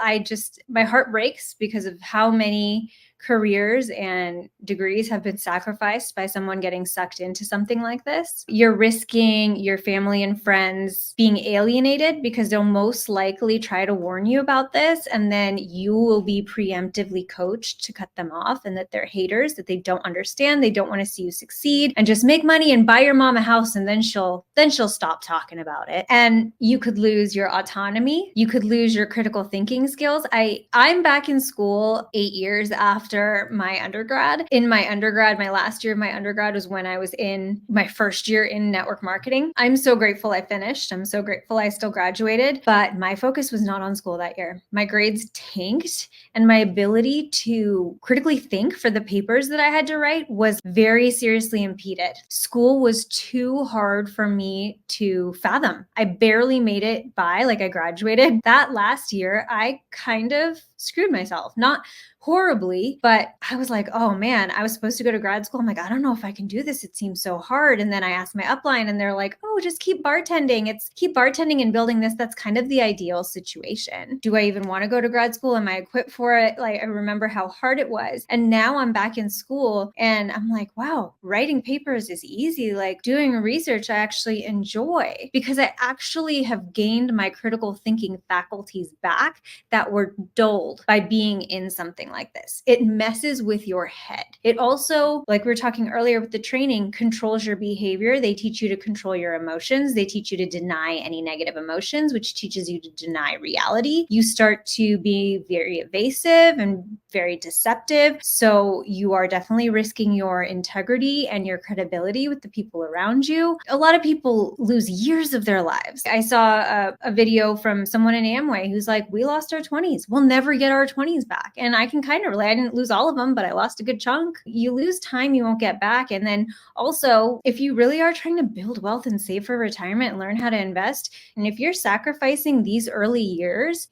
My heart breaks because of how many careers and degrees have been sacrificed by someone getting sucked into something like this. You're risking your family and friends being alienated because they'll most likely try to warn you about this, and then you will be preemptively coached to cut them off and that they're haters, that they don't understand, they don't want to see you succeed, and just make money and buy your mom a house, and then she'll stop talking about it. And you could lose your autonomy. You could lose your critical thinking skills. I'm back in school 8 years after my undergrad. In my undergrad, my last year of my undergrad was when I was in my first year in network marketing. I'm so grateful I finished. I'm so grateful I still graduated, but my focus was not on school that year. My grades tanked, and my ability to critically think for the papers that I had to write was very seriously impeded. School was too hard for me to fathom. I barely made it by, like, I graduated. That last year, I kind of screwed myself. Not horribly, but I was like, oh man, I was supposed to go to grad school. I'm like, I don't know if I can do this. It seems so hard. And then I asked my upline and they're like, oh, just keep bartending. Keep bartending and building this. That's kind of the ideal situation. Do I even want to go to grad school? Am I equipped for it? Like, I remember how hard it was. And now I'm back in school and I'm like, wow, writing papers is easy. Like, doing research, I actually enjoy because I actually have gained my critical thinking faculties back that were dulled by being in something like this. It messes with your head. It also, like we were talking earlier with the training, controls your behavior. They teach you to control your emotions. They teach you to deny any negative emotions, which teaches you to deny reality. You start to be very evasive and very deceptive. So you are definitely risking your integrity and your credibility with the people around you. A lot of people lose years of their lives. I saw a video from someone in Amway who's like, we lost our 20s. We'll never get our 20s back. And I can kind of relate. I didn't lose all of them, but I lost a good chunk. You lose time you won't get back. And then also, if you really are trying to build wealth and save for retirement and learn how to invest, and if you're sacrificing these early years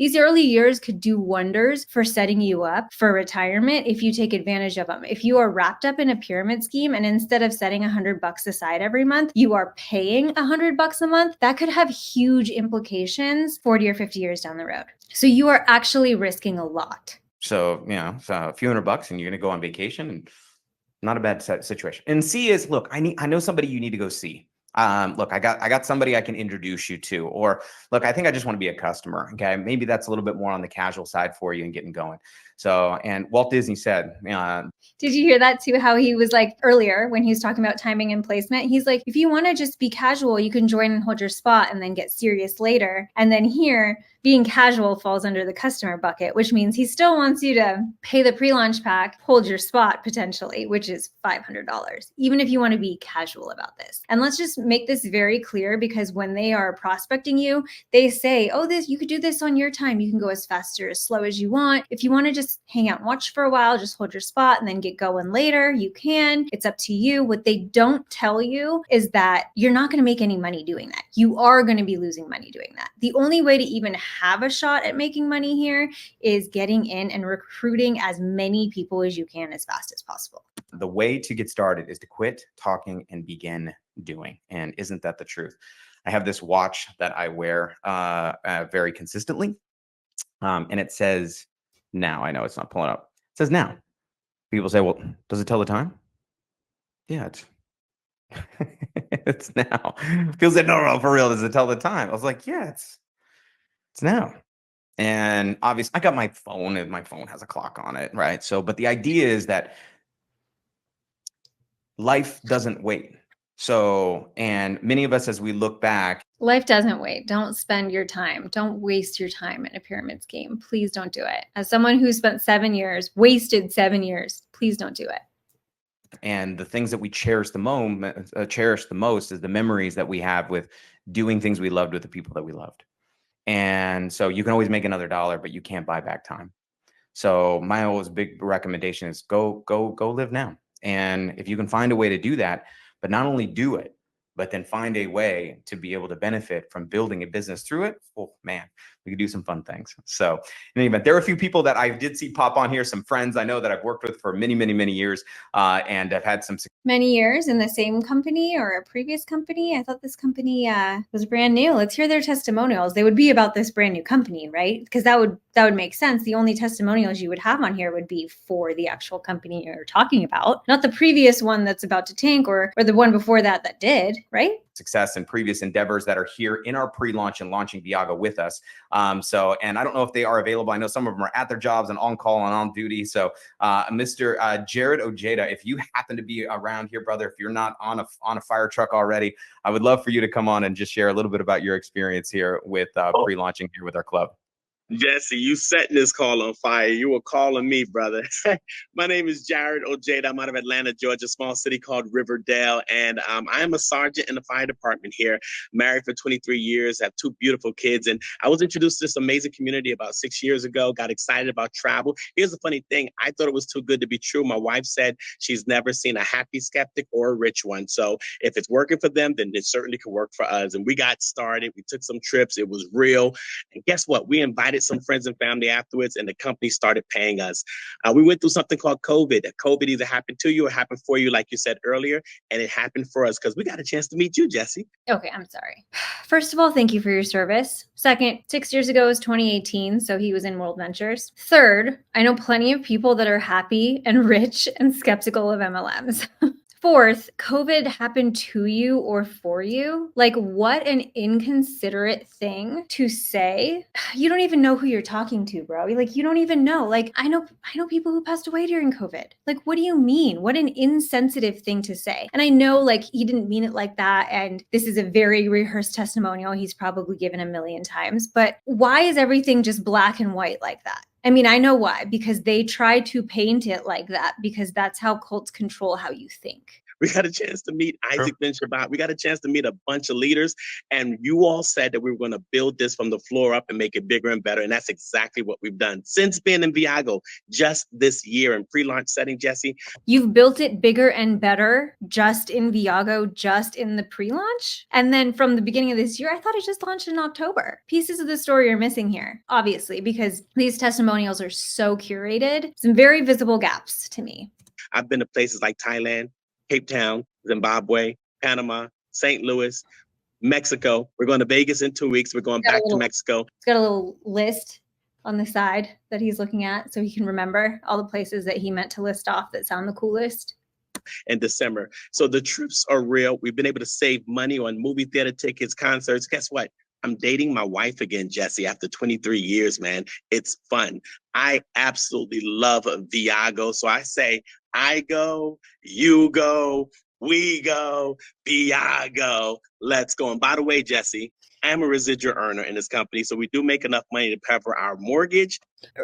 could do wonders for setting you up for retirement if you take advantage of them. If you are wrapped up in a pyramid scheme and instead of setting $100 aside every month, you are paying $100 a month, that could have huge implications 40 or 50 years down the road. So you are actually risking a lot. So, so a few $100 and you're going to go on vacation, and not a bad situation. And C is, look, I know somebody you need to go see. Look, I got somebody I can introduce you to, or look, I think I just want to be a customer. Okay. Maybe that's a little bit more on the casual side for you and getting going. So, and Walt Disney said, did you hear that too? How he was like earlier when he was talking about timing and placement, he's like, if you want to just be casual, you can join and hold your spot and then get serious later. And then here, Being casual falls under the customer bucket, which means he still wants you to pay the pre-launch pack, hold your spot potentially, which is $500, even if you want to be casual about this. And let's just make this very clear, because when they are prospecting you, they say, oh, you could do this on your time. You can go as fast or as slow as you want. If you want to just hang out and watch for a while, just hold your spot and then get going later, you can. It's up to you. What they don't tell you is that you're not going to make any money doing that. You are going to be losing money doing that. The only way to even have a shot at making money here is getting in and recruiting as many people as you can as fast as possible. The way to get started is to quit talking and begin doing. And isn't that the truth? I have this watch that I wear very consistently. And it says now. I know it's not pulling up. It says now. People say, well, does it tell the time? Yeah, it's now. People say, no, for real, does it tell the time? I was like, yeah, it's now. And obviously, I got my phone, and my phone has a clock on it, right? So, but the idea is that life doesn't wait. So, and many of us, as we look back, life doesn't wait. Don't spend your time. Don't waste your time in a pyramid scheme. Please don't do it. As someone who spent 7 years, wasted 7 years, please don't do it. And the things that we cherish the most is the memories that we have with doing things we loved with the people that we loved. And so you can always make another dollar, but you can't buy back time. So my always big recommendation is go live now. And if you can find a way to do that, but not only do it, but then find a way to be able to benefit from building a business through it, oh man, we could do some fun things. So in any event, there are a few people that I did see pop on here, some friends I know that I've worked with for many, many, many years, and I've had some many years in the same company or a previous company. I thought this company was brand new. Let's hear their testimonials. They would be about this brand new company, right? Because that would make sense. The only testimonials you would have on here would be for the actual company you're talking about, not the previous one that's about to tank or the one before that did, right? Success and previous endeavors that are here in our pre-launch and launching Viago with us. And I don't know if they are available. I know some of them are at their jobs and on call and on duty. So Mr. Jared Ojeda, if you happen to be around here, brother, if you're not on a fire truck already, I would love for you to come on and just share a little bit about your experience here with pre-launching here with our club. Jesse, you setting this call on fire. You were calling me, brother. My name is Jared Ojeda. I'm out of Atlanta, Georgia, small city called Riverdale. And I am a sergeant in the fire department here. Married for 23 years, have 2 beautiful kids. And I was introduced to this amazing community about 6 years ago, got excited about travel. Here's the funny thing. I thought it was too good to be true. My wife said she's never seen a happy skeptic or a rich one. So if it's working for them, then it certainly could work for us. And we got started. We took some trips. It was real. And guess what? We invited some friends and family afterwards, and the company started paying us. We went through something called COVID. COVID either happened to you or happened for you, like you said earlier, and it happened for us because we got a chance to meet you, Jesse. Okay, I'm sorry. First of all, thank you for your service. Second, 6 years ago was 2018, so he was in World Ventures. Third, I know plenty of people that are happy and rich and skeptical of MLMs. Fourth, COVID happened to you or for you. Like, what an inconsiderate thing to say. You don't even know who you're talking to, bro. Like, you don't even know. Like, I know people who passed away during COVID. Like, what do you mean? What an insensitive thing to say. And I know, like, he didn't mean it like that. And this is a very rehearsed testimonial he's probably given a million times. But why is everything just black and white like that? I mean, I know why, because they try to paint it like that, because that's how cults control how you think. We got a chance to meet Isaac Ben Shabbat. We got a chance to meet a bunch of leaders. And you all said that we were going to build this from the floor up and make it bigger and better. And that's exactly what we've done since being in Viago just this year in pre-launch setting, Jesse. You've built it bigger and better just in Viago, just in the pre-launch. And then from the beginning of this year, I thought it just launched in October. Pieces of the story are missing here, obviously, because these testimonials are so curated. Some very visible gaps to me. I've been to places like Thailand, Cape Town, Zimbabwe, Panama, St. Louis, Mexico. We're going to Vegas in 2 weeks. We're going back to Mexico. It's got a little list on the side that he's looking at so he can remember all the places that he meant to list off that sound the coolest. In December. So the trips are real. We've been able to save money on movie theater tickets, concerts. Guess what? I'm dating my wife again, Jesse, after 23 years, man. It's fun. I absolutely love Viago. So I say, I go, you go, we go, Viago. Let's go. And by the way, Jesse, I am a residual earner in this company, so we do make enough money to cover our mortgage.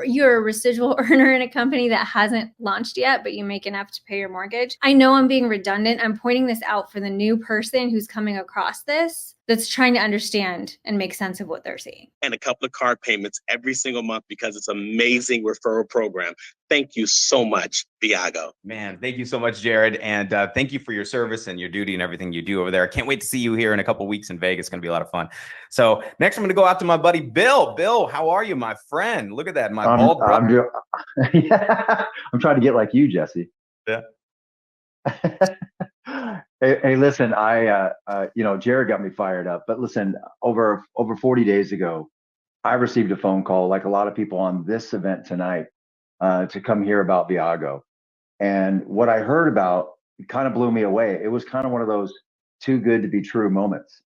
You're a residual earner in a company that hasn't launched yet, but you make enough to pay your mortgage. I know I'm being redundant. I'm pointing this out for the new person who's coming across this, that's trying to understand and make sense of what they're seeing. And a couple of card payments every single month because it's an amazing referral program. Thank you so much, Viago. Man, thank you so much, Jared. And thank you for your service and your duty and everything you do over there. I can't wait to see you here in a couple of weeks in Vegas. It's going to be a lot of fun. So next, I'm going to go out to my buddy, Bill. Bill, how are you, my friend? Look at that. My bald brother. Yeah, I'm trying to get like you, Jesse. Yeah. Hey, listen, Jared got me fired up, but listen, over 40 days ago, I received a phone call, like a lot of people on this event tonight, to come hear about Viago. And what I heard about kind of blew me away. It was kind of one of those too good to be true moments.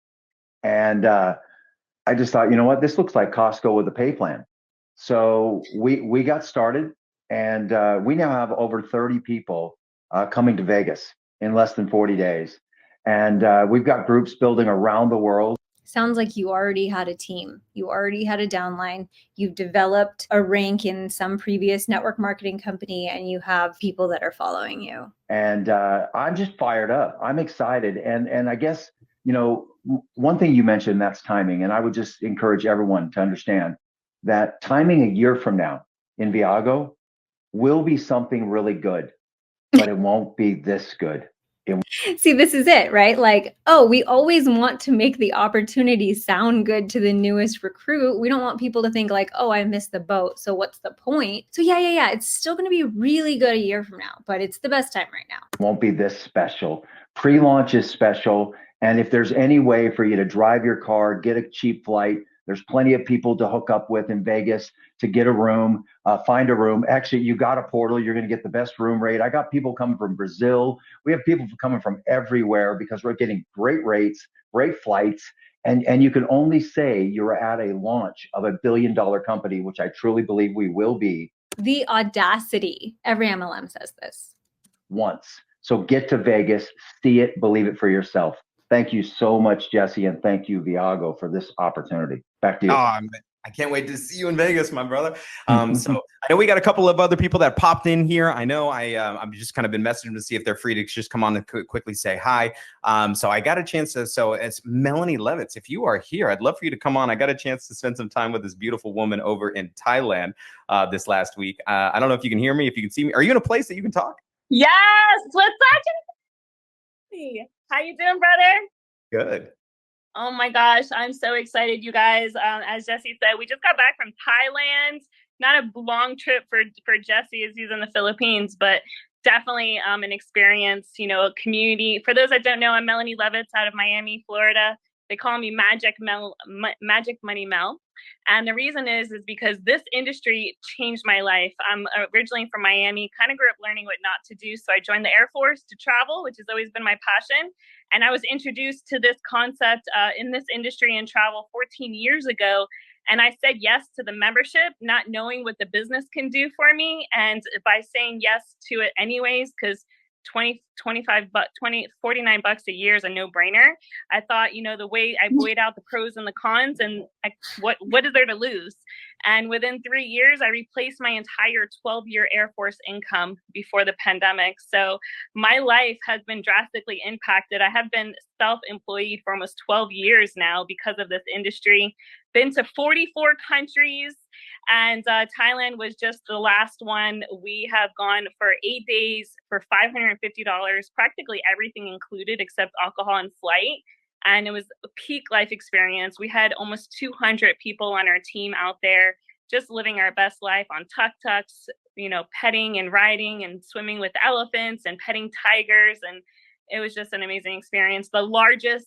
And I just thought, you know what, this looks like Costco with a pay plan. So we got started, and we now have over 30 people coming to Vegas in less than 40 days. And we've got groups building around the world. Sounds like you already had a team. You already had a downline. You've developed a rank in some previous network marketing company, and you have people that are following you. And I'm just fired up. I'm excited. And I guess, one thing you mentioned, that's timing. And I would just encourage everyone to understand that timing a year from now in Viago will be something really good, but it won't be this good. See, this is it, right? Like, we always want to make the opportunity sound good to the newest recruit. We don't want people to think like, I missed the boat, so what's the point? So yeah, it's still going to be really good a year from now, but it's the best time right now. It won't be this special. Pre-launch is special. And if there's any way for you to drive your car, get a cheap flight, there's plenty of people to hook up with in Vegas to get a room, find a room. Actually, you got a portal, you're going to get the best room rate. I got people coming from Brazil. We have people coming from everywhere because we're getting great rates, great flights. And you can only say you're at a launch of $1 billion company, which I truly believe we will be. The audacity. Every MLM says this. Once. So get to Vegas, see it, believe it for yourself. Thank you so much, Jesse, and thank you, Viago, for this opportunity. Back to you. I can't wait to see you in Vegas, my brother. So I know we got a couple of other people that popped in here. I know I've just kind of been messaging to see if they're free to just come on and quickly say hi. So I got a chance to, so it's Melanie Levitz. If you are here, I'd love for you to come on. I got a chance to spend some time with this beautiful woman over in Thailand this last week. I don't know if you can hear me, if you can see me. Are you in a place that you can talk? Yes. What's up? How you doing, brother? Good. Oh my gosh, I'm so excited, you guys. As Jesse said, we just got back from Thailand. Not a long trip for Jesse as he's in the Philippines, but definitely an experience, a community. For those that don't know, I'm Melanie Levitz out of Miami, Florida. They call me Magic Money Mel. And the reason is because this industry changed my life. I'm originally from Miami, kind of grew up learning what not to do. So I joined the Air Force to travel, which has always been my passion. And I was introduced to this concept in this industry and travel 14 years ago. And I said yes to the membership, not knowing what the business can do for me. And by saying yes to it anyways, because $49 a year is a no-brainer. I thought, the way I weighed out the pros and the cons, and what is there to lose? And within 3 years, I replaced my entire 12-year Air Force income before the pandemic. So my life has been drastically impacted. I have been self-employed for almost 12 years now because of this industry. Been to 44 countries. And Thailand was just the last one. We have gone for 8 days for $550, practically everything included except alcohol and flight. And it was a peak life experience. We had almost 200 people on our team out there just living our best life on tuk-tuks, petting and riding and swimming with elephants and petting tigers. And it was just an amazing experience. The largest.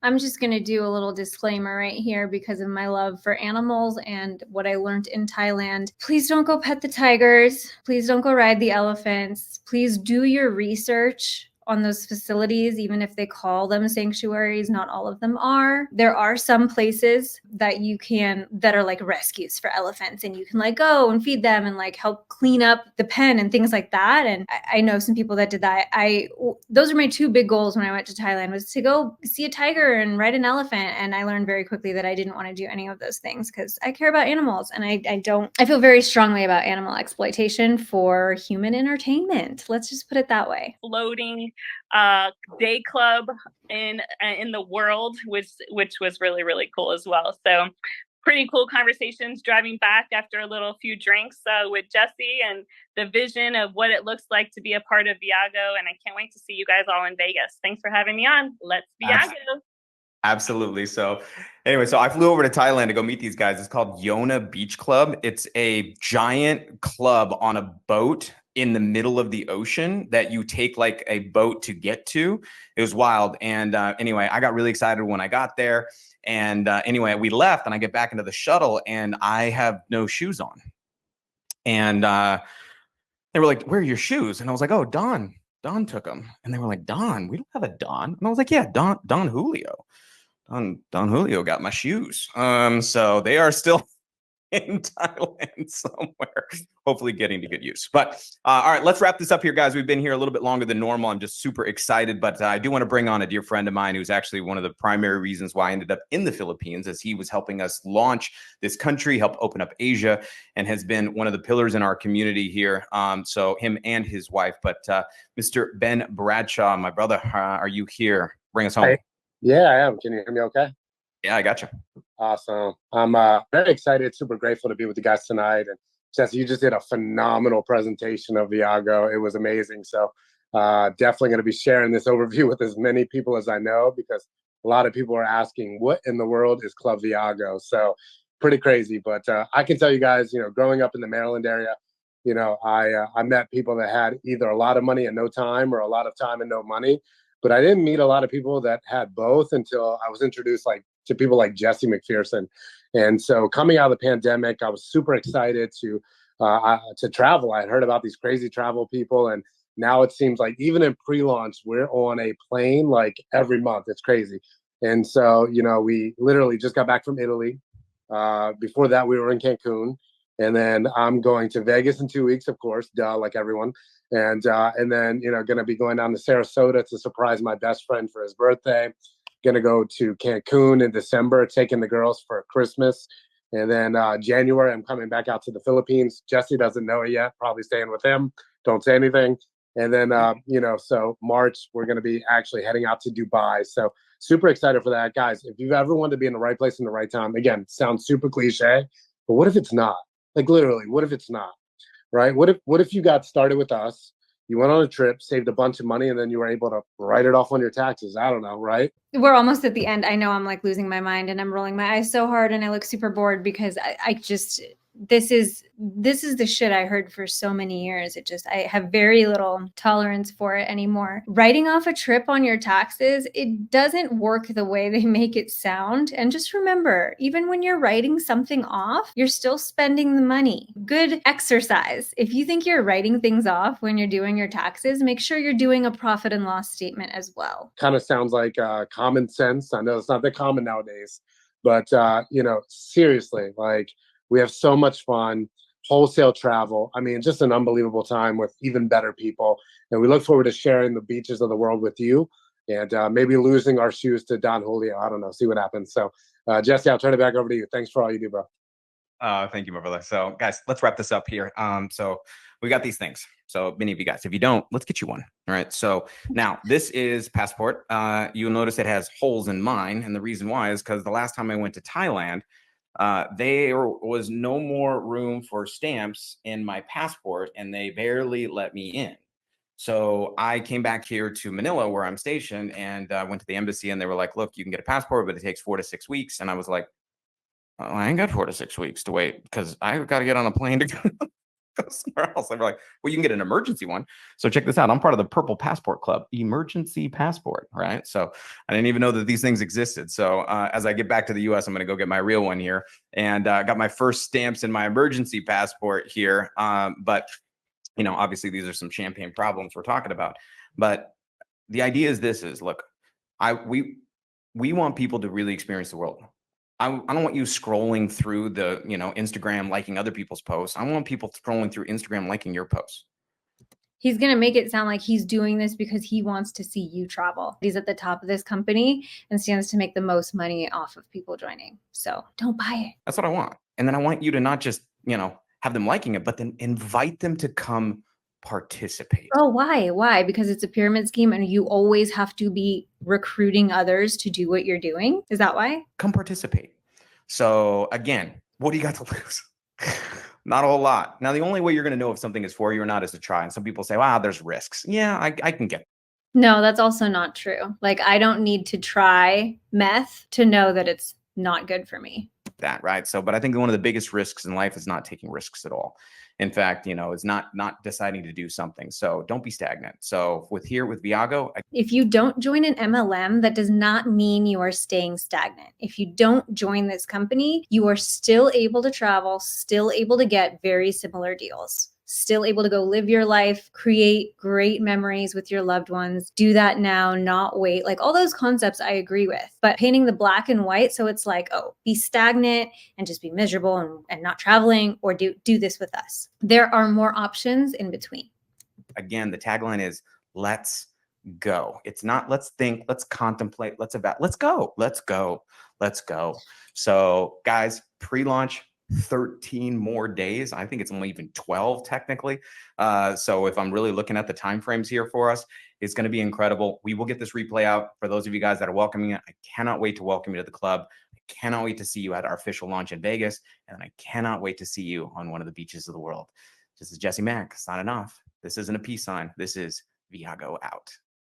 I'm just going to do a little disclaimer right here because of my love for animals and what I learned in Thailand. Please don't go pet the tigers. Please don't go ride the elephants. Please do your research on those facilities, even if they call them sanctuaries. Not all of them are. There are some places that that are like rescues for elephants, and you can like go and feed them and like help clean up the pen and things like that. And I know some people that did that. Those are my two big goals when I went to Thailand, was to go see a tiger and ride an elephant. And I learned very quickly that I didn't want to do any of those things because I care about animals, and I feel very strongly about animal exploitation for human entertainment. Let's just put it that way. Floating day club in the world, which was really, really cool as well. So pretty cool conversations driving back after a few drinks with Jesse, and the vision of what it looks like to be a part of Viago. And I can't wait to see you guys all in Vegas. Thanks for having me on. Let's Viago. Absolutely. So anyway, so I flew over to Thailand to go meet these guys. It's called Yona Beach Club. It's a giant club on a boat in the middle of the ocean that you take like a boat to get to. It was wild. And anyway, I got really excited when I got there. And anyway, we left and I get back into the shuttle and I have no shoes on. And they were like, "Where are your shoes?" And I was like, "Oh, Don took them." And they were like, "Don? We don't have a Don." And I was like, "Yeah, Don Julio. Don Julio got my shoes." So they are still in Thailand somewhere, hopefully getting to good use. But all right, let's wrap this up here, guys. We've been here a little bit longer than normal. I'm just super excited, but I do want to bring on a dear friend of mine who's actually one of the primary reasons why I ended up in the Philippines, as he was helping us launch this country, help open up Asia, and has been one of the pillars in our community here. So him and his wife, but Mr. Ben Bradshaw, my brother, are you here? Bring us home. Hey. Yeah, I am. Can you hear me okay? Yeah, I got you. Awesome. I'm very excited, super grateful to be with you guys tonight. And Jesse, you just did a phenomenal presentation of Viago. It was amazing. So definitely going to be sharing this overview with as many people as I know, because a lot of people are asking, what in the world is Club Viago? So pretty crazy. But I can tell you guys, growing up in the Maryland area, I met people that had either a lot of money and no time, or a lot of time and no money. But I didn't meet a lot of people that had both until I was introduced to people like Jesse McPherson. And so coming out of the pandemic, I was super excited to travel. I had heard about these crazy travel people, and now it seems like even in pre-launch, we're on a plane like every month. It's crazy. And so, we literally just got back from Italy. Before that, we were in Cancun. And then I'm going to Vegas in 2 weeks, of course, like everyone. And then, going to be going down to Sarasota to surprise my best friend for his birthday. Going to go to Cancun in December, taking the girls for Christmas. And then January, I'm coming back out to the Philippines. Jesse doesn't know it yet, probably staying with him. Don't say anything. And then, so March, we're going to be actually heading out to Dubai. So super excited for that. Guys, if you've ever wanted to be in the right place in the right time, again, sounds super cliche, but what if it's not? Like literally, what if it's not? Right? What if you got started with us, you went on a trip, saved a bunch of money, and then you were able to write it off on your taxes? I don't know, right? We're almost at the end. I know I'm like losing my mind and I'm rolling my eyes so hard and I look super bored because I just, this is the shit I heard for so many years. I have very little tolerance for it anymore. Writing off a trip on your taxes, it doesn't work the way they make it sound. And just remember, even when you're writing something off, you're still spending the money. Good exercise. If you think you're writing things off when you're doing your taxes, make sure you're doing a profit and loss statement as well. Kind of sounds like common sense. I know it's not that common nowadays, but seriously, like, we have so much fun, wholesale travel. I mean, just an unbelievable time with even better people. And we look forward to sharing the beaches of the world with you, and maybe losing our shoes to Don Julio. I don't know, see what happens. So Jesse, I'll turn it back over to you. Thanks for all you do, bro. Thank you, my brother. So guys, let's wrap this up here. So we got these things. So many of you guys, if you don't, let's get you one. All right. So now this is passport. You'll notice it has holes in mine. And the reason why is because the last time I went to Thailand, there was no more room for stamps in my passport and they barely let me in. So I came back here to Manila where I'm stationed and went to the embassy and they were like, look, you can get a passport, but it takes 4 to 6 weeks. And I was like, oh, I ain't got 4 to 6 weeks to wait because I got to get on a plane to go somewhere else. They were like, well, you can get an emergency one. So check this out. I'm part of the Purple Passport Club, emergency passport, right? So I didn't even know that these things existed. So as I get back to the US, I'm going to go get my real one here and got my first stamps in my emergency passport here. But, obviously these are some champagne problems we're talking about. But the idea is this is, look, we want people to really experience the world. I don't want you scrolling through the, Instagram, liking other people's posts. I want people scrolling through Instagram, liking your posts. He's going to make it sound like he's doing this because he wants to see you travel. He's at the top of this company and stands to make the most money off of people joining. So don't buy it. That's what I want. And then I want you to not just, have them liking it, but then invite them to come participate. Oh, why? Why? Because it's a pyramid scheme and you always have to be recruiting others to do what you're doing? Is that why? Come participate. So again, what do you got to lose? Not a whole lot. Now, the only way you're going to know if something is for you or not is to try. And some people say, wow, there's risks. Yeah, I can get it. No, that's also not true. Like, I don't need to try meth to know that it's not good for me. That, right? So, but I think one of the biggest risks in life is not taking risks at all. In fact, it's not deciding to do something. So don't be stagnant. So with Viago, if you don't join an MLM, that does not mean you are staying stagnant. If you don't join this company, you are still able to travel, still able to get very similar deals. Still able to go live your life, create great memories with your loved ones. Do that now, not wait. Like all those concepts I agree with, but painting the black and white. So it's like, oh, be stagnant and just be miserable and not traveling, or do this with us. There are more options in between. Again, the tagline is let's go. It's not let's think, let's contemplate, let's go. So guys, pre-launch 13 more days. I think it's only even 12 technically. So if I'm really looking at the timeframes here for us, it's going to be incredible. We will get this replay out for those of you guys that are welcoming it. I cannot wait to welcome you to the club. I cannot wait to see you at our official launch in Vegas. And I cannot wait to see you on one of the beaches of the world. This is Jesse Mack signing off. This isn't a peace sign. This is Viago out.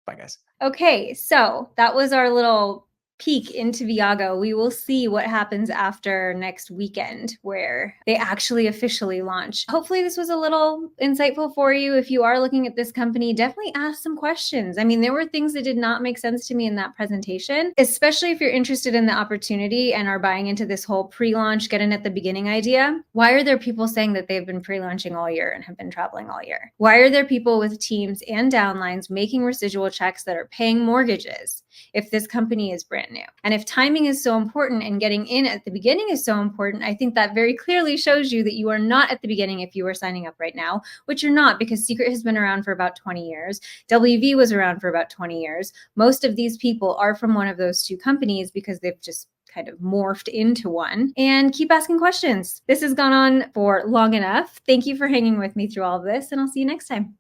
Bye, guys. Okay, so that was our little peek into Viago. We will see what happens after next weekend where they actually officially launch. Hopefully this was a little insightful for you. If you are looking at this company, definitely ask some questions. I mean, there were things that did not make sense to me in that presentation, especially if you're interested in the opportunity and are buying into this whole pre-launch, get in at the beginning idea. Why are there people saying that they've been pre-launching all year and have been traveling all year? Why are there people with teams and downlines making residual checks that are paying mortgages if this company is brand new? And if timing is so important and getting in at the beginning is so important, I think that very clearly shows you that you are not at the beginning if you are signing up right now, which you're not, because Secret has been around for about 20 years. WV was around for about 20 years. Most of these people are from one of those two companies because they've just kind of morphed into one. And keep asking questions. This has gone on for long enough. Thank you for hanging with me through all of this, and I'll see you next time.